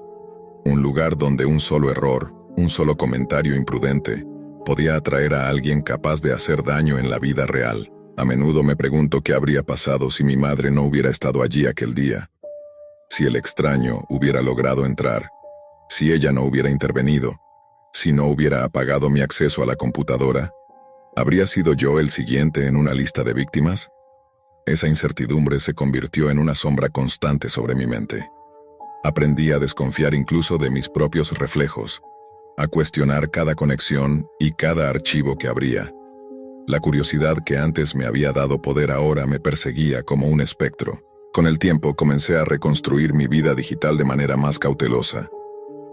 Un lugar donde un solo error, un solo comentario imprudente, podía atraer a alguien capaz de hacer daño en la vida real. A menudo me pregunto qué habría pasado si mi madre no hubiera estado allí aquel día. Si el extraño hubiera logrado entrar, si ella no hubiera intervenido, si no hubiera apagado mi acceso a la computadora, ¿habría sido yo el siguiente en una lista de víctimas? Esa incertidumbre se convirtió en una sombra constante sobre mi mente. Aprendí a desconfiar incluso de mis propios reflejos, a cuestionar cada conexión y cada archivo que abría. La curiosidad que antes me había dado poder ahora me perseguía como un espectro. Con el tiempo comencé a reconstruir mi vida digital de manera más cautelosa.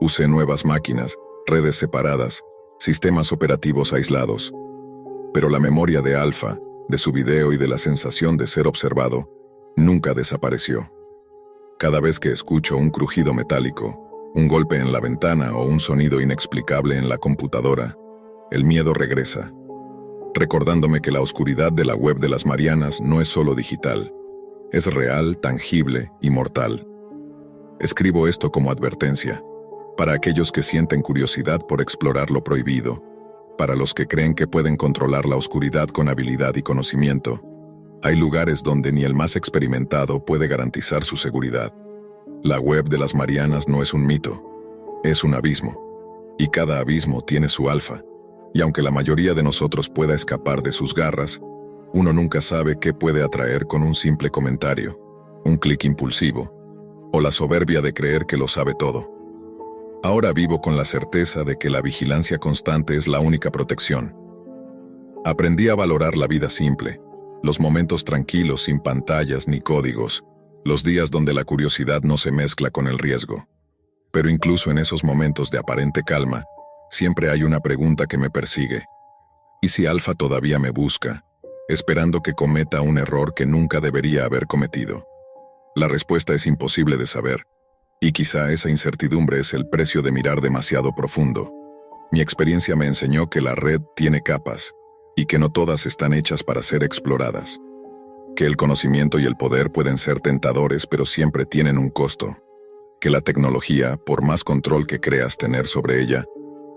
Usé nuevas máquinas, redes separadas, sistemas operativos aislados. Pero la memoria de Alfa, de su video y de la sensación de ser observado, nunca desapareció. Cada vez que escucho un crujido metálico, un golpe en la ventana o un sonido inexplicable en la computadora, el miedo regresa, recordándome que la oscuridad de la web de las Marianas no es solo digital, es real, tangible y mortal. Escribo esto como advertencia, para aquellos que sienten curiosidad por explorar lo prohibido, para los que creen que pueden controlar la oscuridad con habilidad y conocimiento. Hay lugares donde ni el más experimentado puede garantizar su seguridad. La web de las Marianas no es un mito, es un abismo, y cada abismo tiene su alfa. Y aunque la mayoría de nosotros pueda escapar de sus garras, uno nunca sabe qué puede atraer con un simple comentario, un clic impulsivo, o la soberbia de creer que lo sabe todo. Ahora vivo con la certeza de que la vigilancia constante es la única protección. Aprendí a valorar la vida simple, los momentos tranquilos sin pantallas ni códigos, los días donde la curiosidad no se mezcla con el riesgo. Pero incluso en esos momentos de aparente calma, siempre hay una pregunta que me persigue. ¿Y si Alfa todavía me busca, esperando que cometa un error que nunca debería haber cometido? La respuesta es imposible de saber, y quizá esa incertidumbre es el precio de mirar demasiado profundo. Mi experiencia me enseñó que la red tiene capas, y que no todas están hechas para ser exploradas. Que el conocimiento y el poder pueden ser tentadores, pero siempre tienen un costo. Que la tecnología, por más control que creas tener sobre ella,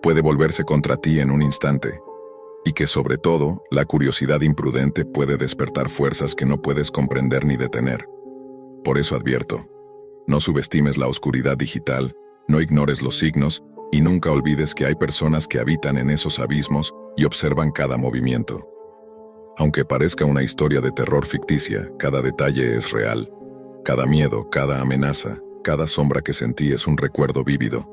puede volverse contra ti en un instante, y que sobre todo, la curiosidad imprudente puede despertar fuerzas que no puedes comprender ni detener. Por eso advierto, no subestimes la oscuridad digital, no ignores los signos, y nunca olvides que hay personas que habitan en esos abismos y observan cada movimiento. Aunque parezca una historia de terror ficticia, cada detalle es real. Cada miedo, cada amenaza, cada sombra que sentí es un recuerdo vívido.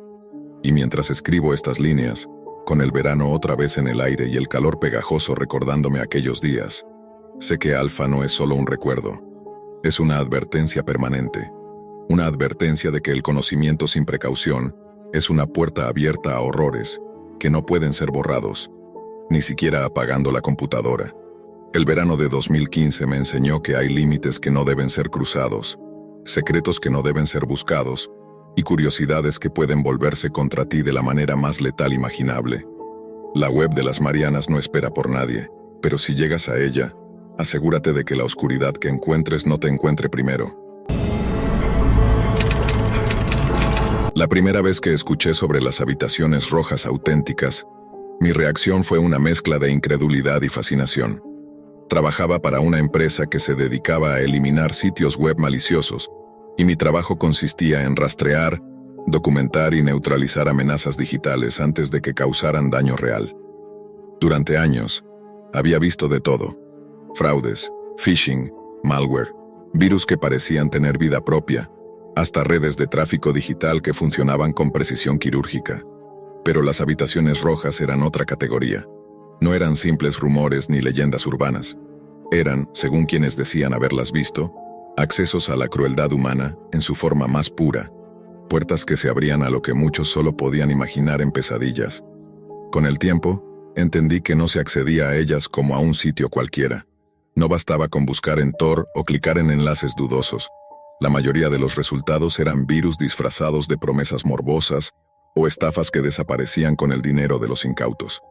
Y mientras escribo estas líneas, con el verano otra vez en el aire y el calor pegajoso recordándome aquellos días, sé que Alfa no es solo un recuerdo, es una advertencia permanente. Una advertencia de que el conocimiento sin precaución es una puerta abierta a horrores que no pueden ser borrados, ni siquiera apagando la computadora. El verano de 2015 me enseñó que hay límites que no deben ser cruzados, secretos que no deben ser buscados, y curiosidades que pueden volverse contra ti de la manera más letal imaginable. La web de las Marianas no espera por nadie, pero si llegas a ella, asegúrate de que la oscuridad que encuentres no te encuentre primero. La primera vez que escuché sobre las habitaciones rojas auténticas, mi reacción fue una mezcla de incredulidad y fascinación. Trabajaba para una empresa que se dedicaba a eliminar sitios web maliciosos, y mi trabajo consistía en rastrear, documentar y neutralizar amenazas digitales antes de que causaran daño real. Durante años, había visto de todo: fraudes, phishing, malware, virus que parecían tener vida propia, hasta redes de tráfico digital que funcionaban con precisión quirúrgica. Pero las habitaciones rojas eran otra categoría. No eran simples rumores ni leyendas urbanas. Eran, según quienes decían haberlas visto, accesos a la crueldad humana en su forma más pura, puertas que se abrían a lo que muchos solo podían imaginar en pesadillas. Con el tiempo, entendí que no se accedía a ellas como a un sitio cualquiera. No bastaba con buscar en Tor o clicar en enlaces dudosos. La mayoría de los resultados eran virus disfrazados de promesas morbosas o estafas que desaparecían con el dinero de los incautos.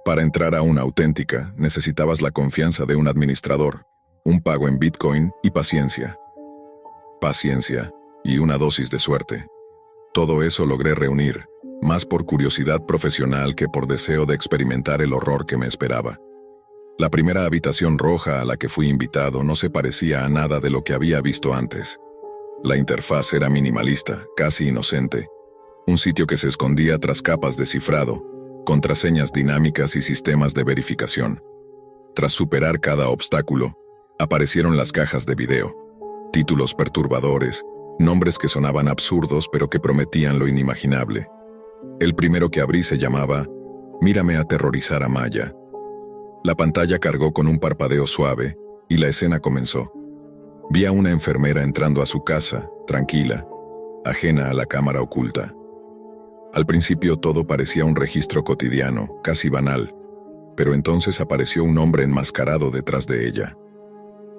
Para entrar a una auténtica, necesitabas la confianza de un administrador, un pago en Bitcoin y paciencia. Paciencia y una dosis de suerte. Todo eso logré reunir, más por curiosidad profesional que por deseo de experimentar el horror que me esperaba. La primera habitación roja a la que fui invitado no se parecía a nada de lo que había visto antes. La interfaz era minimalista, casi inocente. Un sitio que se escondía tras capas de cifrado, contraseñas dinámicas y sistemas de verificación. Tras superar cada obstáculo, aparecieron las cajas de video. Títulos perturbadores, nombres que sonaban absurdos pero que prometían lo inimaginable. El primero que abrí se llamaba "Mírame aterrorizar a Maya". La pantalla cargó con un parpadeo suave y la escena comenzó. Vi a una enfermera entrando a su casa, tranquila, ajena a la cámara oculta. Al principio todo parecía un registro cotidiano, casi banal, pero entonces apareció un hombre enmascarado detrás de ella.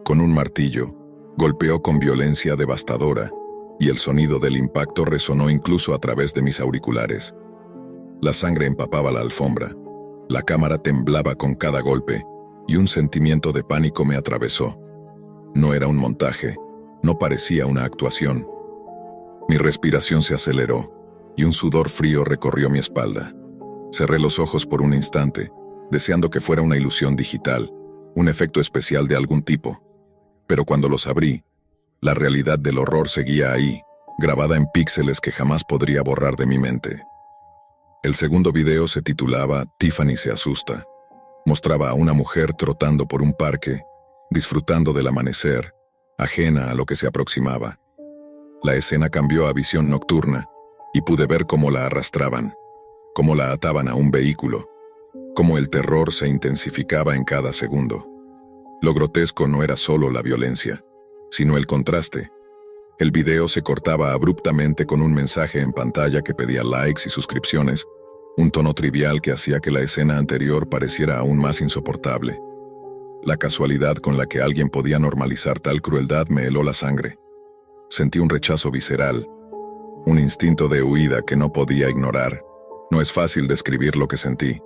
Con un martillo, golpeó con violencia devastadora, y el sonido del impacto resonó incluso a través de mis auriculares. La sangre empapaba la alfombra. La cámara temblaba con cada golpe, y un sentimiento de pánico me atravesó. No era un montaje, no parecía una actuación. Mi respiración se aceleró, y un sudor frío recorrió mi espalda. Cerré los ojos por un instante, deseando que fuera una ilusión digital, un efecto especial de algún tipo. Pero cuando los abrí, la realidad del horror seguía ahí, grabada en píxeles que jamás podría borrar de mi mente. El segundo video se titulaba "Tiffany se asusta". Mostraba a una mujer trotando por un parque, disfrutando del amanecer, ajena a lo que se aproximaba. La escena cambió a visión nocturna, y pude ver cómo la arrastraban, cómo la ataban a un vehículo, cómo el terror se intensificaba en cada segundo. Lo grotesco no era solo la violencia, sino el contraste. El video se cortaba abruptamente con un mensaje en pantalla que pedía likes y suscripciones, un tono trivial que hacía que la escena anterior pareciera aún más insoportable. La casualidad con la que alguien podía normalizar tal crueldad me heló la sangre. Sentí un rechazo visceral, un instinto de huida que no podía ignorar. No es fácil describir lo que sentí.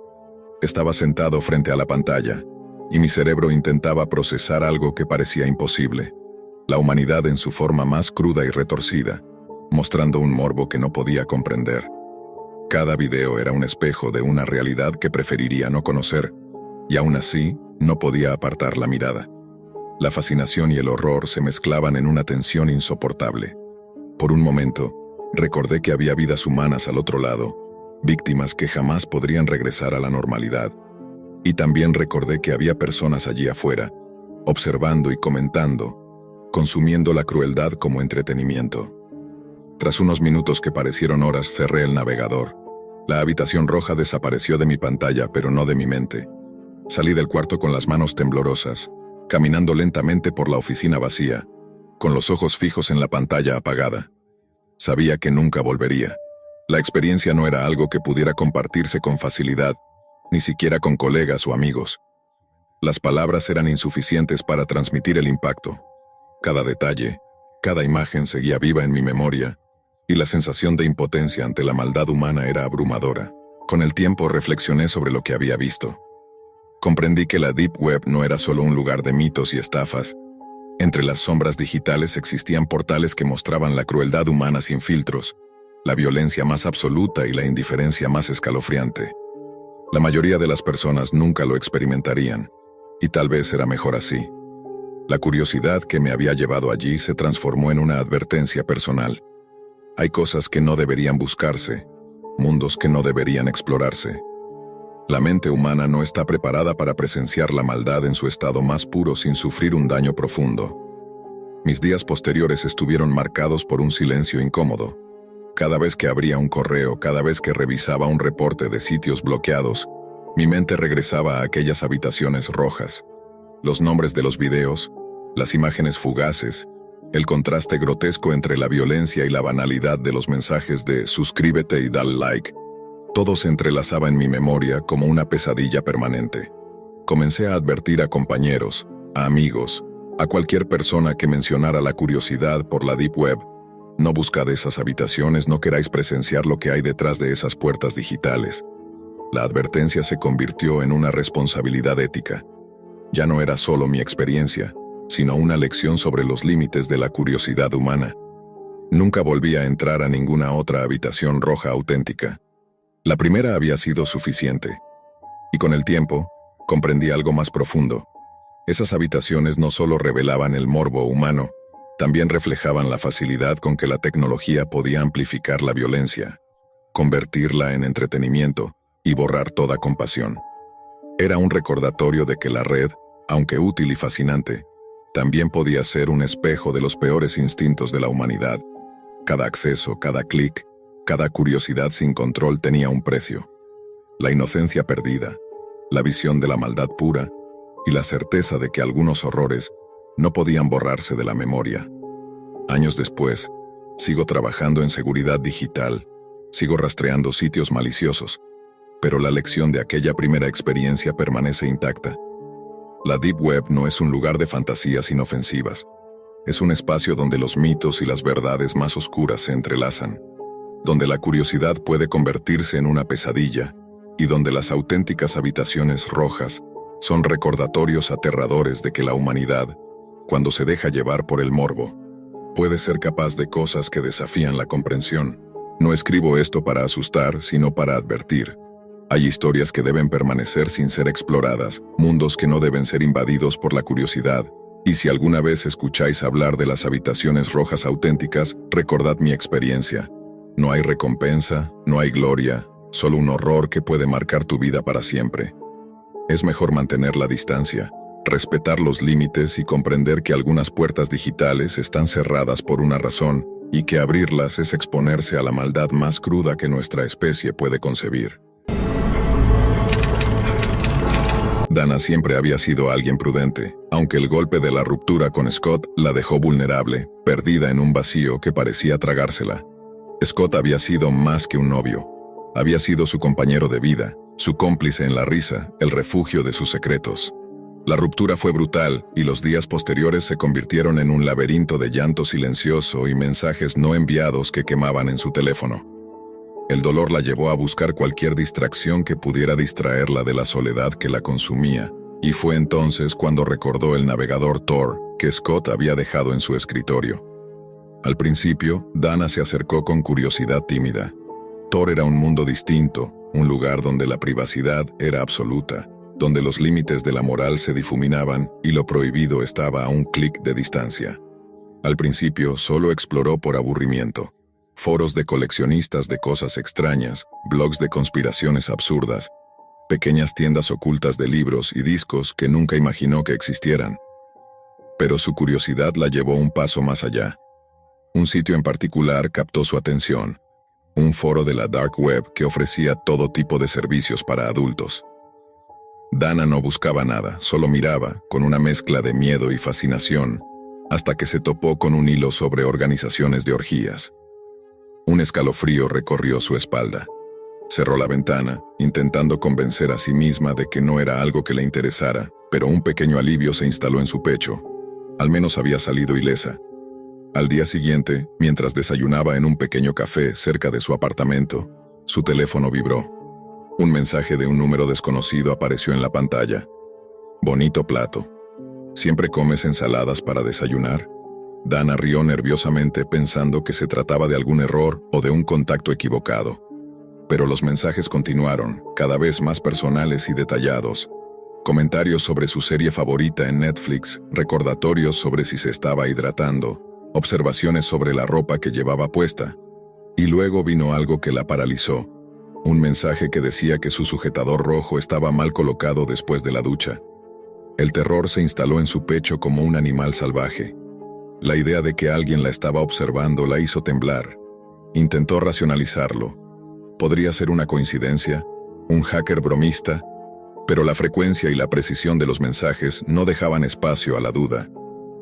Estaba sentado frente a la pantalla, y mi cerebro intentaba procesar algo que parecía imposible: la humanidad en su forma más cruda y retorcida, mostrando un morbo que no podía comprender. Cada video era un espejo de una realidad que preferiría no conocer, y aún así, no podía apartar la mirada. La fascinación y el horror se mezclaban en una tensión insoportable. Por un momento, recordé que había vidas humanas al otro lado, víctimas que jamás podrían regresar a la normalidad. Y también recordé que había personas allí afuera, observando y comentando, consumiendo la crueldad como entretenimiento. Tras unos minutos que parecieron horas, cerré el navegador. La habitación roja desapareció de mi pantalla, pero no de mi mente. Salí del cuarto con las manos temblorosas, caminando lentamente por la oficina vacía, con los ojos fijos en la pantalla apagada. Sabía que nunca volvería. La experiencia no era algo que pudiera compartirse con facilidad, ni siquiera con colegas o amigos. Las palabras eran insuficientes para transmitir el impacto. Cada detalle, cada imagen seguía viva en mi memoria, y la sensación de impotencia ante la maldad humana era abrumadora. Con el tiempo reflexioné sobre lo que había visto. Comprendí que la Deep Web no era solo un lugar de mitos y estafas. Entre las sombras digitales existían portales que mostraban la crueldad humana sin filtros, la violencia más absoluta y la indiferencia más escalofriante. La mayoría de las personas nunca lo experimentarían, y tal vez era mejor así. La curiosidad que me había llevado allí se transformó en una advertencia personal. Hay cosas que no deberían buscarse, mundos que no deberían explorarse. La mente humana no está preparada para presenciar la maldad en su estado más puro sin sufrir un daño profundo. Mis días posteriores estuvieron marcados por un silencio incómodo. Cada vez que abría un correo, cada vez que revisaba un reporte de sitios bloqueados, mi mente regresaba a aquellas habitaciones rojas. Los nombres de los videos, las imágenes fugaces, el contraste grotesco entre la violencia y la banalidad de los mensajes de suscríbete y dale like. Todo se entrelazaba en mi memoria como una pesadilla permanente. Comencé a advertir a compañeros, a amigos, a cualquier persona que mencionara la curiosidad por la Deep Web. No buscad esas habitaciones, no queráis presenciar lo que hay detrás de esas puertas digitales. La advertencia se convirtió en una responsabilidad ética. Ya no era solo mi experiencia, sino una lección sobre los límites de la curiosidad humana. Nunca volví a entrar a ninguna otra habitación roja auténtica. La primera había sido suficiente. Y con el tiempo, comprendí algo más profundo. Esas habitaciones no solo revelaban el morbo humano, también reflejaban la facilidad con que la tecnología podía amplificar la violencia, convertirla en entretenimiento y borrar toda compasión. Era un recordatorio de que la red, aunque útil y fascinante, también podía ser un espejo de los peores instintos de la humanidad. Cada acceso, cada clic, cada curiosidad sin control tenía un precio. La inocencia perdida, la visión de la maldad pura y la certeza de que algunos horrores no podían borrarse de la memoria. Años después, sigo trabajando en seguridad digital, sigo rastreando sitios maliciosos, pero la lección de aquella primera experiencia permanece intacta. La Deep Web no es un lugar de fantasías inofensivas. Es un espacio donde los mitos y las verdades más oscuras se entrelazan, donde la curiosidad puede convertirse en una pesadilla y donde las auténticas habitaciones rojas son recordatorios aterradores de que la humanidad, cuando se deja llevar por el morbo, puede ser capaz de cosas que desafían la comprensión. No escribo esto para asustar, sino para advertir. Hay historias que deben permanecer sin ser exploradas, mundos que no deben ser invadidos por la curiosidad. Y si alguna vez escucháis hablar de las habitaciones rojas auténticas, recordad mi experiencia. No hay recompensa, no hay gloria, solo un horror que puede marcar tu vida para siempre. Es mejor mantener la distancia, respetar los límites y comprender que algunas puertas digitales están cerradas por una razón y que abrirlas es exponerse a la maldad más cruda que nuestra especie puede concebir. Dana siempre había sido alguien prudente, aunque el golpe de la ruptura con Scott la dejó vulnerable, perdida en un vacío que parecía tragársela. Scott había sido más que un novio. Había sido su compañero de vida, su cómplice en la risa, el refugio de sus secretos. La ruptura fue brutal y los días posteriores se convirtieron en un laberinto de llanto silencioso y mensajes no enviados que quemaban en su teléfono. El dolor la llevó a buscar cualquier distracción que pudiera distraerla de la soledad que la consumía, y fue entonces cuando recordó el navegador Tor que Scott había dejado en su escritorio. Al principio, Dana se acercó con curiosidad tímida. Tor era un mundo distinto, un lugar donde la privacidad era absoluta, donde los límites de la moral se difuminaban y lo prohibido estaba a un clic de distancia. Al principio, solo exploró por aburrimiento. Foros de coleccionistas de cosas extrañas, blogs de conspiraciones absurdas, pequeñas tiendas ocultas de libros y discos que nunca imaginó que existieran. Pero su curiosidad la llevó un paso más allá. Un sitio en particular captó su atención, un foro de la Dark Web que ofrecía todo tipo de servicios para adultos. Dana no buscaba nada, solo miraba, con una mezcla de miedo y fascinación, hasta que se topó con un hilo sobre organizaciones de orgías. Un escalofrío recorrió su espalda. Cerró la ventana, intentando convencer a sí misma de que no era algo que le interesara, pero un pequeño alivio se instaló en su pecho. Al menos había salido ilesa. Al día siguiente, mientras desayunaba en un pequeño café cerca de su apartamento, su teléfono vibró. Un mensaje de un número desconocido apareció en la pantalla. Bonito plato. ¿Siempre comes ensaladas para desayunar? Dana rió nerviosamente pensando que se trataba de algún error o de un contacto equivocado. Pero los mensajes continuaron, cada vez más personales y detallados. Comentarios sobre su serie favorita en Netflix, recordatorios sobre si se estaba hidratando, observaciones sobre la ropa que llevaba puesta. Y luego vino algo que la paralizó. Un mensaje que decía que su sujetador rojo estaba mal colocado después de la ducha. El terror se instaló en su pecho como un animal salvaje. La idea de que alguien la estaba observando la hizo temblar. Intentó racionalizarlo. ¿Podría ser una coincidencia? ¿Un hacker bromista? Pero la frecuencia y la precisión de los mensajes no dejaban espacio a la duda.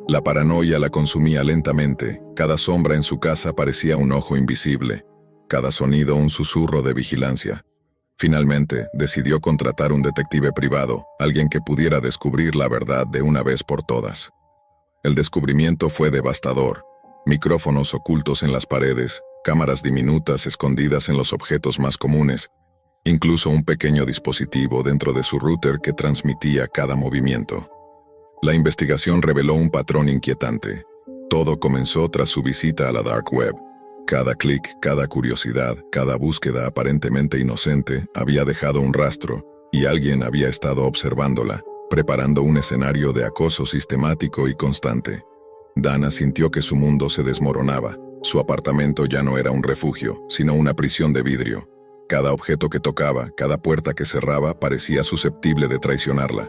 La paranoia la consumía lentamente, cada sombra en su casa parecía un ojo invisible, cada sonido un susurro de vigilancia. Finalmente, decidió contratar un detective privado, alguien que pudiera descubrir la verdad de una vez por todas. El descubrimiento fue devastador. Micrófonos ocultos en las paredes, cámaras diminutas escondidas en los objetos más comunes, incluso un pequeño dispositivo dentro de su router que transmitía cada movimiento. La investigación reveló un patrón inquietante. Todo comenzó tras su visita a la Dark Web. Cada clic, cada curiosidad, cada búsqueda aparentemente inocente había dejado un rastro, y alguien había estado observándola, preparando un escenario de acoso sistemático y constante. Dana sintió que su mundo se desmoronaba. Su apartamento ya no era un refugio, sino una prisión de vidrio. Cada objeto que tocaba, cada puerta que cerraba parecía susceptible de traicionarla.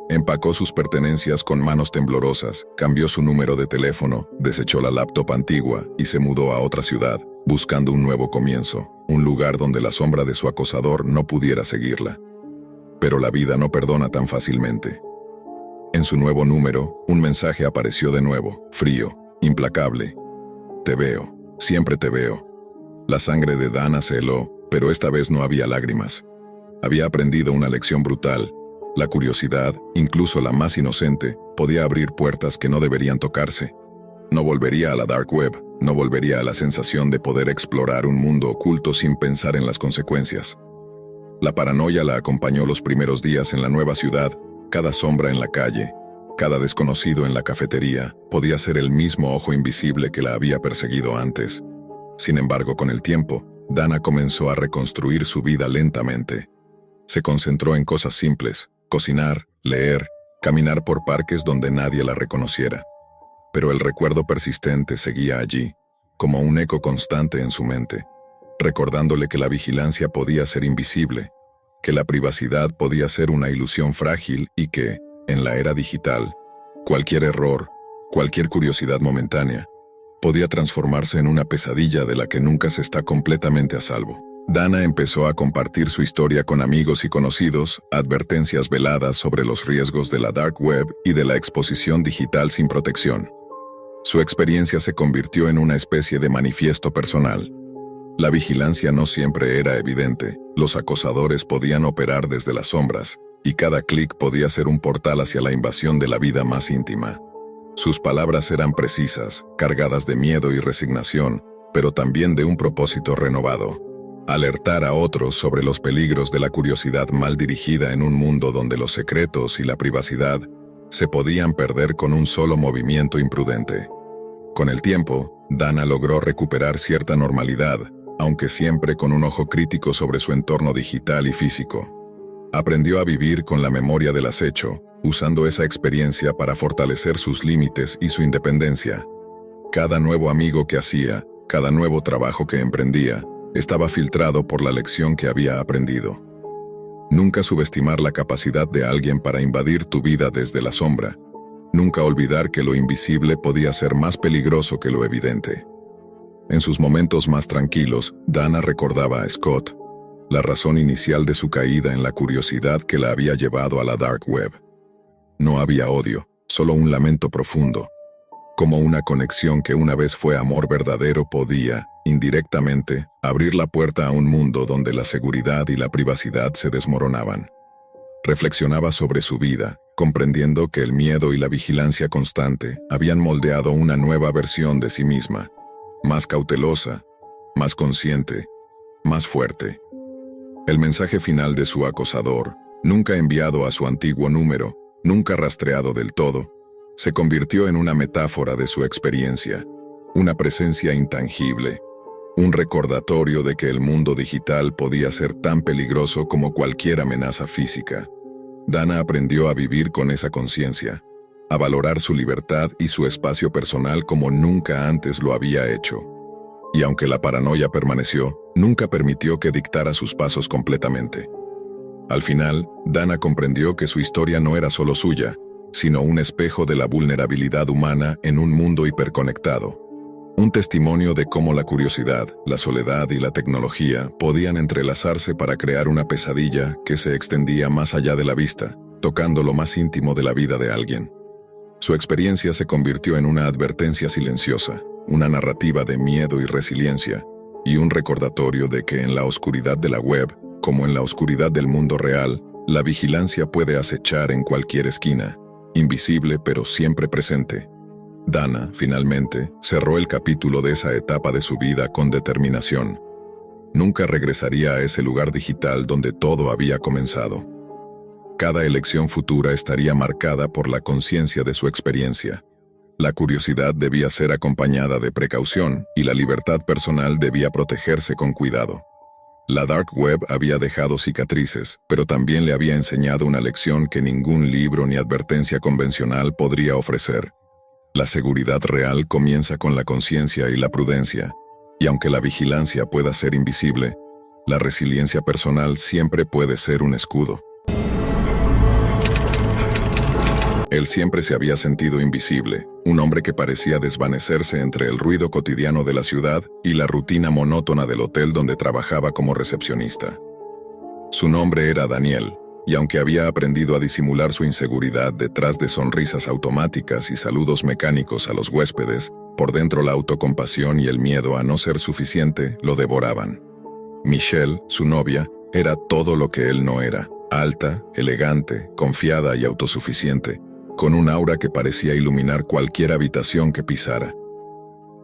Empacó sus pertenencias con manos temblorosas, cambió su número de teléfono, desechó la laptop antigua y se mudó a otra ciudad, buscando un nuevo comienzo, un lugar donde la sombra de su acosador no pudiera seguirla. Pero la vida no perdona tan fácilmente. En su nuevo número, un mensaje apareció de nuevo, frío, implacable. Te veo, siempre te veo. La sangre de Dana se heló, pero esta vez no había lágrimas. Había aprendido una lección brutal. La curiosidad, incluso la más inocente, podía abrir puertas que no deberían tocarse. No volvería a la Dark Web, no volvería a la sensación de poder explorar un mundo oculto sin pensar en las consecuencias. La paranoia la acompañó los primeros días en la nueva ciudad. Cada sombra en la calle, cada desconocido en la cafetería, podía ser el mismo ojo invisible que la había perseguido antes. Sin embargo, con el tiempo, Dana comenzó a reconstruir su vida lentamente. Se concentró en cosas simples: cocinar, leer, caminar por parques donde nadie la reconociera. Pero el recuerdo persistente seguía allí, como un eco constante en su mente, recordándole que la vigilancia podía ser invisible, que la privacidad podía ser una ilusión frágil y que, en la era digital, cualquier error, cualquier curiosidad momentánea, podía transformarse en una pesadilla de la que nunca se está completamente a salvo. Dana empezó a compartir su historia con amigos y conocidos, advertencias veladas sobre los riesgos de la Dark Web y de la exposición digital sin protección. Su experiencia se convirtió en una especie de manifiesto personal. La vigilancia no siempre era evidente, los acosadores podían operar desde las sombras, y cada clic podía ser un portal hacia la invasión de la vida más íntima. Sus palabras eran precisas, cargadas de miedo y resignación, pero también de un propósito renovado: alertar a otros sobre los peligros de la curiosidad mal dirigida en un mundo donde los secretos y la privacidad se podían perder con un solo movimiento imprudente. Con el tiempo, Dana logró recuperar cierta normalidad, aunque siempre con un ojo crítico sobre su entorno digital y físico. Aprendió a vivir con la memoria del acecho, usando esa experiencia para fortalecer sus límites y su independencia. Cada nuevo amigo que hacía, cada nuevo trabajo que emprendía, estaba filtrado por la lección que había aprendido. Nunca subestimar la capacidad de alguien para invadir tu vida desde la sombra. Nunca olvidar que lo invisible podía ser más peligroso que lo evidente. En sus momentos más tranquilos, Dana recordaba a Scott, la razón inicial de su caída en la curiosidad que la había llevado a la Dark Web. No había odio, solo un lamento profundo. Como una conexión que una vez fue amor verdadero podía, indirectamente, abrir la puerta a un mundo donde la seguridad y la privacidad se desmoronaban. Reflexionaba sobre su vida, comprendiendo que el miedo y la vigilancia constante habían moldeado una nueva versión de sí misma, más cautelosa, más consciente, más fuerte. El mensaje final de su acosador, nunca enviado a su antiguo número, nunca rastreado del todo, se convirtió en una metáfora de su experiencia, una presencia intangible, un recordatorio de que el mundo digital podía ser tan peligroso como cualquier amenaza física. Dana aprendió a vivir con esa conciencia, a valorar su libertad y su espacio personal como nunca antes lo había hecho. Y aunque la paranoia permaneció, nunca permitió que dictara sus pasos completamente. Al final, Dana comprendió que su historia no era solo suya, sino un espejo de la vulnerabilidad humana en un mundo hiperconectado. Un testimonio de cómo la curiosidad, la soledad y la tecnología podían entrelazarse para crear una pesadilla que se extendía más allá de la vista, tocando lo más íntimo de la vida de alguien. Su experiencia se convirtió en una advertencia silenciosa, una narrativa de miedo y resiliencia, y un recordatorio de que en la oscuridad de la web, como en la oscuridad del mundo real, la vigilancia puede acechar en cualquier esquina, invisible pero siempre presente. Dana, finalmente, cerró el capítulo de esa etapa de su vida con determinación. Nunca regresaría a ese lugar digital donde todo había comenzado. Cada elección futura estaría marcada por la conciencia de su experiencia. La curiosidad debía ser acompañada de precaución y la libertad personal debía protegerse con cuidado. La dark web había dejado cicatrices, pero también le había enseñado una lección que ningún libro ni advertencia convencional podría ofrecer. La seguridad real comienza con la conciencia y la prudencia, y aunque la vigilancia pueda ser invisible, la resiliencia personal siempre puede ser un escudo. Él siempre se había sentido invisible, un hombre que parecía desvanecerse entre el ruido cotidiano de la ciudad y la rutina monótona del hotel donde trabajaba como recepcionista. Su nombre era Daniel, y aunque había aprendido a disimular su inseguridad detrás de sonrisas automáticas y saludos mecánicos a los huéspedes, por dentro la autocompasión y el miedo a no ser suficiente lo devoraban. Michelle, su novia, era todo lo que él no era, alta, elegante, confiada y autosuficiente, con un aura que parecía iluminar cualquier habitación que pisara.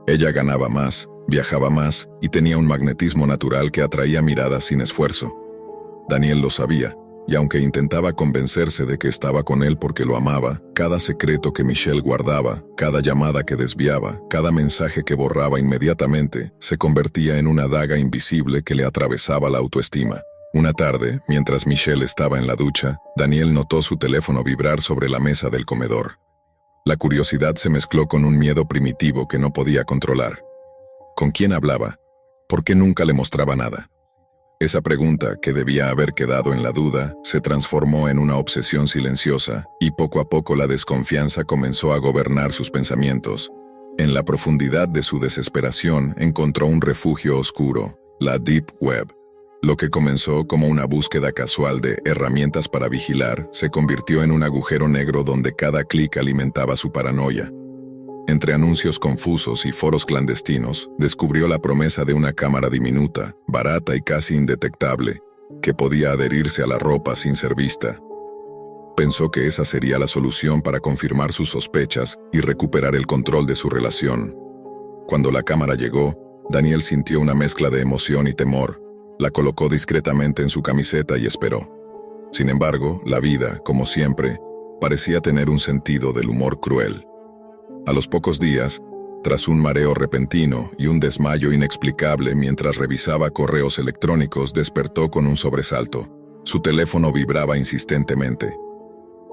Ella ganaba más, viajaba más y tenía un magnetismo natural que atraía miradas sin esfuerzo. Daniel lo sabía, y aunque intentaba convencerse de que estaba con él porque lo amaba, cada secreto que Michelle guardaba, cada llamada que desviaba, cada mensaje que borraba inmediatamente, se convertía en una daga invisible que le atravesaba la autoestima. Una tarde, mientras Michelle estaba en la ducha, Daniel notó su teléfono vibrar sobre la mesa del comedor. La curiosidad se mezcló con un miedo primitivo que no podía controlar. ¿Con quién hablaba? ¿Por qué nunca le mostraba nada? Esa pregunta, que debía haber quedado en la duda, se transformó en una obsesión silenciosa, y poco a poco la desconfianza comenzó a gobernar sus pensamientos. En la profundidad de su desesperación encontró un refugio oscuro, la Deep Web. Lo que comenzó como una búsqueda casual de herramientas para vigilar, se convirtió en un agujero negro donde cada clic alimentaba su paranoia. Entre anuncios confusos y foros clandestinos, descubrió la promesa de una cámara diminuta, barata y casi indetectable, que podía adherirse a la ropa sin ser vista. Pensó que esa sería la solución para confirmar sus sospechas y recuperar el control de su relación. Cuando la cámara llegó, Daniel sintió una mezcla de emoción y temor. La colocó discretamente en su camiseta y esperó. Sin embargo, la vida, como siempre, parecía tener un sentido del humor cruel. A los pocos días, tras un mareo repentino y un desmayo inexplicable mientras revisaba correos electrónicos, despertó con un sobresalto. Su teléfono vibraba insistentemente.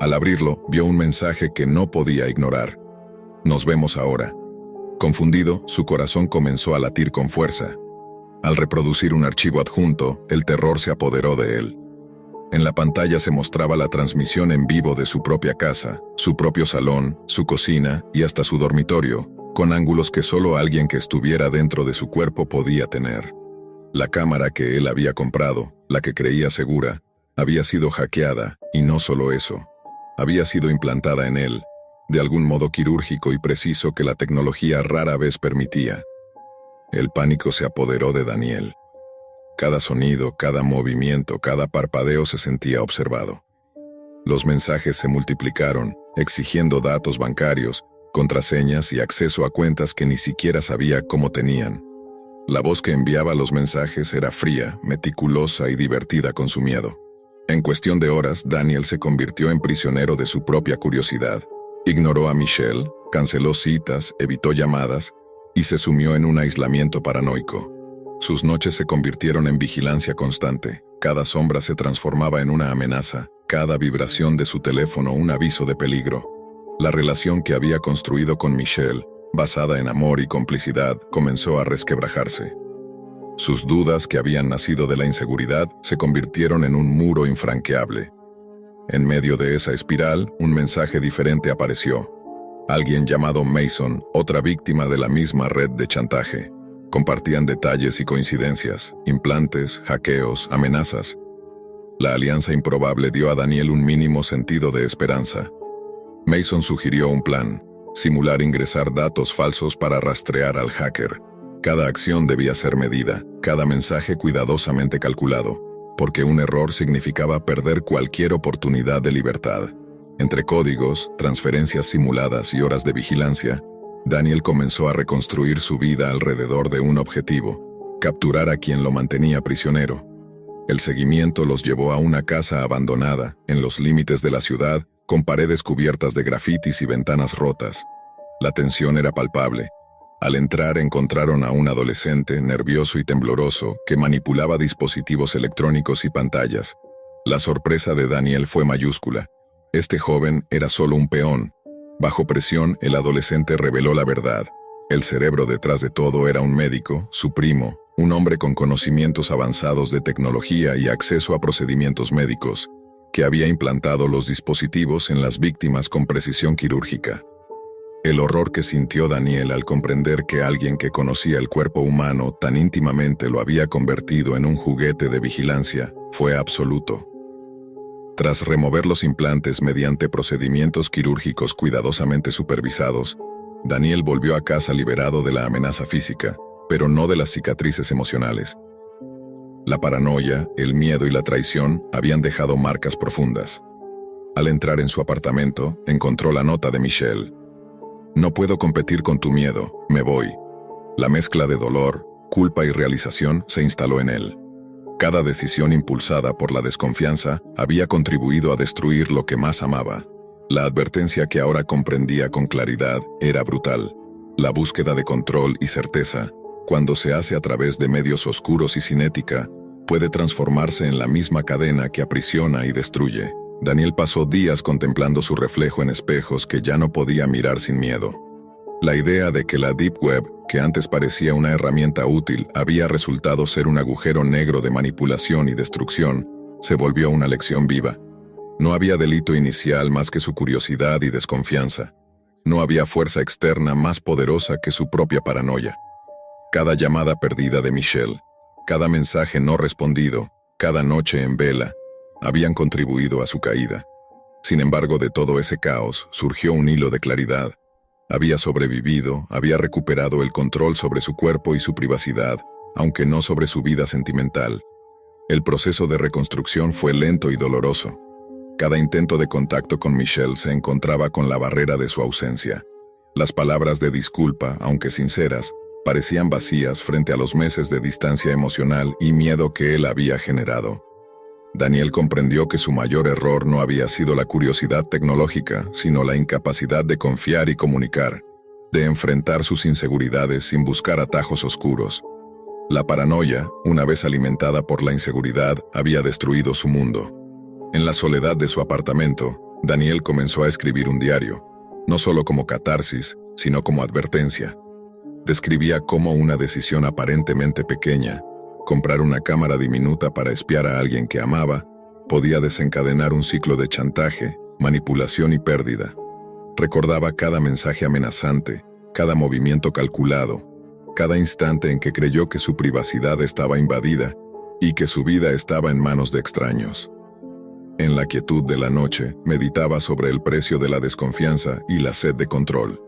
Al abrirlo, vio un mensaje que no podía ignorar. «Nos vemos ahora». Confundido, su corazón comenzó a latir con fuerza. Al reproducir un archivo adjunto, el terror se apoderó de él. En la pantalla se mostraba la transmisión en vivo de su propia casa, su propio salón, su cocina y hasta su dormitorio, con ángulos que solo alguien que estuviera dentro de su cuerpo podía tener. La cámara que él había comprado, la que creía segura, había sido hackeada, y no solo eso. Había sido implantada en él, de algún modo quirúrgico y preciso que la tecnología rara vez permitía. El pánico se apoderó de Daniel. Cada sonido, cada movimiento, cada parpadeo se sentía observado. Los mensajes se multiplicaron, exigiendo datos bancarios, contraseñas y acceso a cuentas que ni siquiera sabía cómo tenían. La voz que enviaba los mensajes era fría, meticulosa y divertida con su miedo. En cuestión de horas, Daniel se convirtió en prisionero de su propia curiosidad. Ignoró a Michelle, canceló citas, evitó llamadas y se sumió en un aislamiento paranoico. Sus noches se convirtieron en vigilancia constante. Cada sombra se transformaba en una amenaza, cada vibración de su teléfono un aviso de peligro. La relación que había construido con Michelle, basada en amor y complicidad, comenzó a resquebrajarse. Sus dudas, que habían nacido de la inseguridad, se convirtieron en un muro infranqueable. En medio de esa espiral, un mensaje diferente apareció. Alguien llamado Mason, otra víctima de la misma red de chantaje. Compartían detalles y coincidencias, implantes, hackeos, amenazas. La alianza improbable dio a Daniel un mínimo sentido de esperanza. Mason sugirió un plan: simular ingresar datos falsos para rastrear al hacker. Cada acción debía ser medida, cada mensaje cuidadosamente calculado, porque un error significaba perder cualquier oportunidad de libertad. Entre códigos, transferencias simuladas y horas de vigilancia, Daniel comenzó a reconstruir su vida alrededor de un objetivo: capturar a quien lo mantenía prisionero. El seguimiento los llevó a una casa abandonada, en los límites de la ciudad, con paredes cubiertas de grafitis y ventanas rotas. La tensión era palpable. Al entrar encontraron a un adolescente, nervioso y tembloroso, que manipulaba dispositivos electrónicos y pantallas. La sorpresa de Daniel fue mayúscula. Este joven era solo un peón. Bajo presión, el adolescente reveló la verdad. El cerebro detrás de todo era un médico, su primo, un hombre con conocimientos avanzados de tecnología y acceso a procedimientos médicos, que había implantado los dispositivos en las víctimas con precisión quirúrgica. El horror que sintió Daniel al comprender que alguien que conocía el cuerpo humano tan íntimamente lo había convertido en un juguete de vigilancia fue absoluto. Tras remover los implantes mediante procedimientos quirúrgicos cuidadosamente supervisados, Daniel volvió a casa liberado de la amenaza física, pero no de las cicatrices emocionales. La paranoia, el miedo y la traición habían dejado marcas profundas. Al entrar en su apartamento, encontró la nota de Michelle. No puedo competir con tu miedo, me voy. La mezcla de dolor, culpa y realización se instaló en él. Cada decisión impulsada por la desconfianza había contribuido a destruir lo que más amaba. La advertencia que ahora comprendía con claridad era brutal. La búsqueda de control y certeza, cuando se hace a través de medios oscuros y sin ética, puede transformarse en la misma cadena que aprisiona y destruye. Daniel pasó días contemplando su reflejo en espejos que ya no podía mirar sin miedo. La idea de que la Deep Web, que antes parecía una herramienta útil, había resultado ser un agujero negro de manipulación y destrucción, se volvió una lección viva. No había delito inicial más que su curiosidad y desconfianza. No había fuerza externa más poderosa que su propia paranoia. Cada llamada perdida de Michelle, cada mensaje no respondido, cada noche en vela, habían contribuido a su caída. Sin embargo, de todo ese caos surgió un hilo de claridad. Había sobrevivido, había recuperado el control sobre su cuerpo y su privacidad, aunque no sobre su vida sentimental. El proceso de reconstrucción fue lento y doloroso. Cada intento de contacto con Michelle se encontraba con la barrera de su ausencia. Las palabras de disculpa, aunque sinceras, parecían vacías frente a los meses de distancia emocional y miedo que él había generado. Daniel comprendió que su mayor error no había sido la curiosidad tecnológica, sino la incapacidad de confiar y comunicar, de enfrentar sus inseguridades sin buscar atajos oscuros. La paranoia, una vez alimentada por la inseguridad, había destruido su mundo. En la soledad de su apartamento, Daniel comenzó a escribir un diario, no solo como catarsis, sino como advertencia. Describía cómo una decisión aparentemente pequeña, comprar una cámara diminuta para espiar a alguien que amaba, podía desencadenar un ciclo de chantaje, manipulación y pérdida. Recordaba cada mensaje amenazante, cada movimiento calculado, cada instante en que creyó que su privacidad estaba invadida y que su vida estaba en manos de extraños. En la quietud de la noche, meditaba sobre el precio de la desconfianza y la sed de control.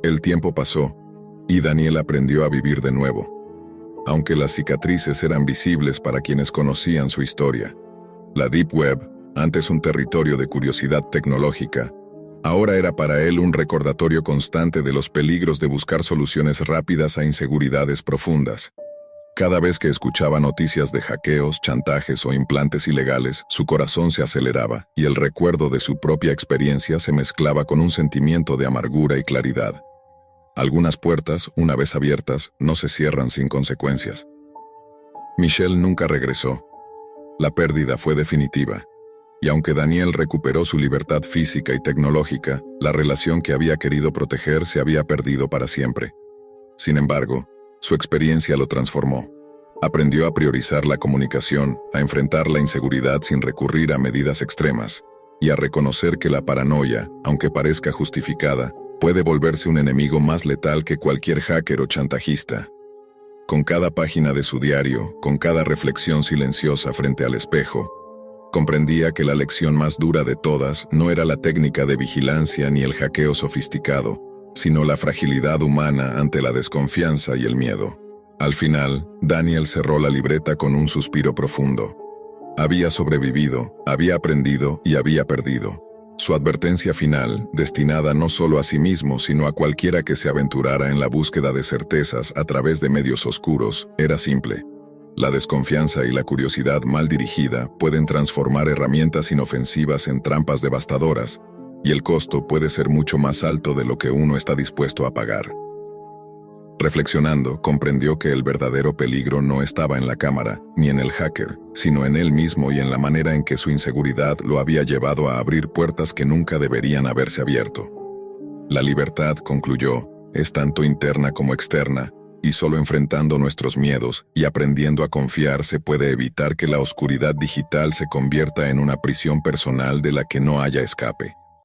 El tiempo pasó, y Daniel aprendió a vivir de nuevo. Aunque las cicatrices eran visibles para quienes conocían su historia. La Deep Web, antes un territorio de curiosidad tecnológica, ahora era para él un recordatorio constante de los peligros de buscar soluciones rápidas a inseguridades profundas. Cada vez que escuchaba noticias de hackeos, chantajes o implantes ilegales, su corazón se aceleraba y el recuerdo de su propia experiencia se mezclaba con un sentimiento de amargura y claridad. Algunas puertas, una vez abiertas, no se cierran sin consecuencias. Michelle nunca regresó. La pérdida fue definitiva. Y aunque Daniel recuperó su libertad física y tecnológica, la relación que había querido proteger se había perdido para siempre. Sin embargo, su experiencia lo transformó. Aprendió a priorizar la comunicación, a enfrentar la inseguridad sin recurrir a medidas extremas, y a reconocer que la paranoia, aunque parezca justificada, puede volverse un enemigo más letal que cualquier hacker o chantajista. Con cada página de su diario, con cada reflexión silenciosa frente al espejo, comprendía que la lección más dura de todas no era la técnica de vigilancia ni el hackeo sofisticado, sino la fragilidad humana ante la desconfianza y el miedo. Al final, Daniel cerró la libreta con un suspiro profundo. Había sobrevivido, había aprendido y había perdido. Su advertencia final, destinada no solo a sí mismo sino a cualquiera que se aventurara en la búsqueda de certezas a través de medios oscuros, era simple. La desconfianza y la curiosidad mal dirigida pueden transformar herramientas inofensivas en trampas devastadoras, y el costo puede ser mucho más alto de lo que uno está dispuesto a pagar. Reflexionando, comprendió que el verdadero peligro no estaba en la cámara, ni en el hacker, sino en él mismo y en la manera en que su inseguridad lo había llevado a abrir puertas que nunca deberían haberse abierto. La libertad, concluyó, es tanto interna como externa, y solo enfrentando nuestros miedos y aprendiendo a confiar se puede evitar que la oscuridad digital se convierta en una prisión personal de la que no haya escape.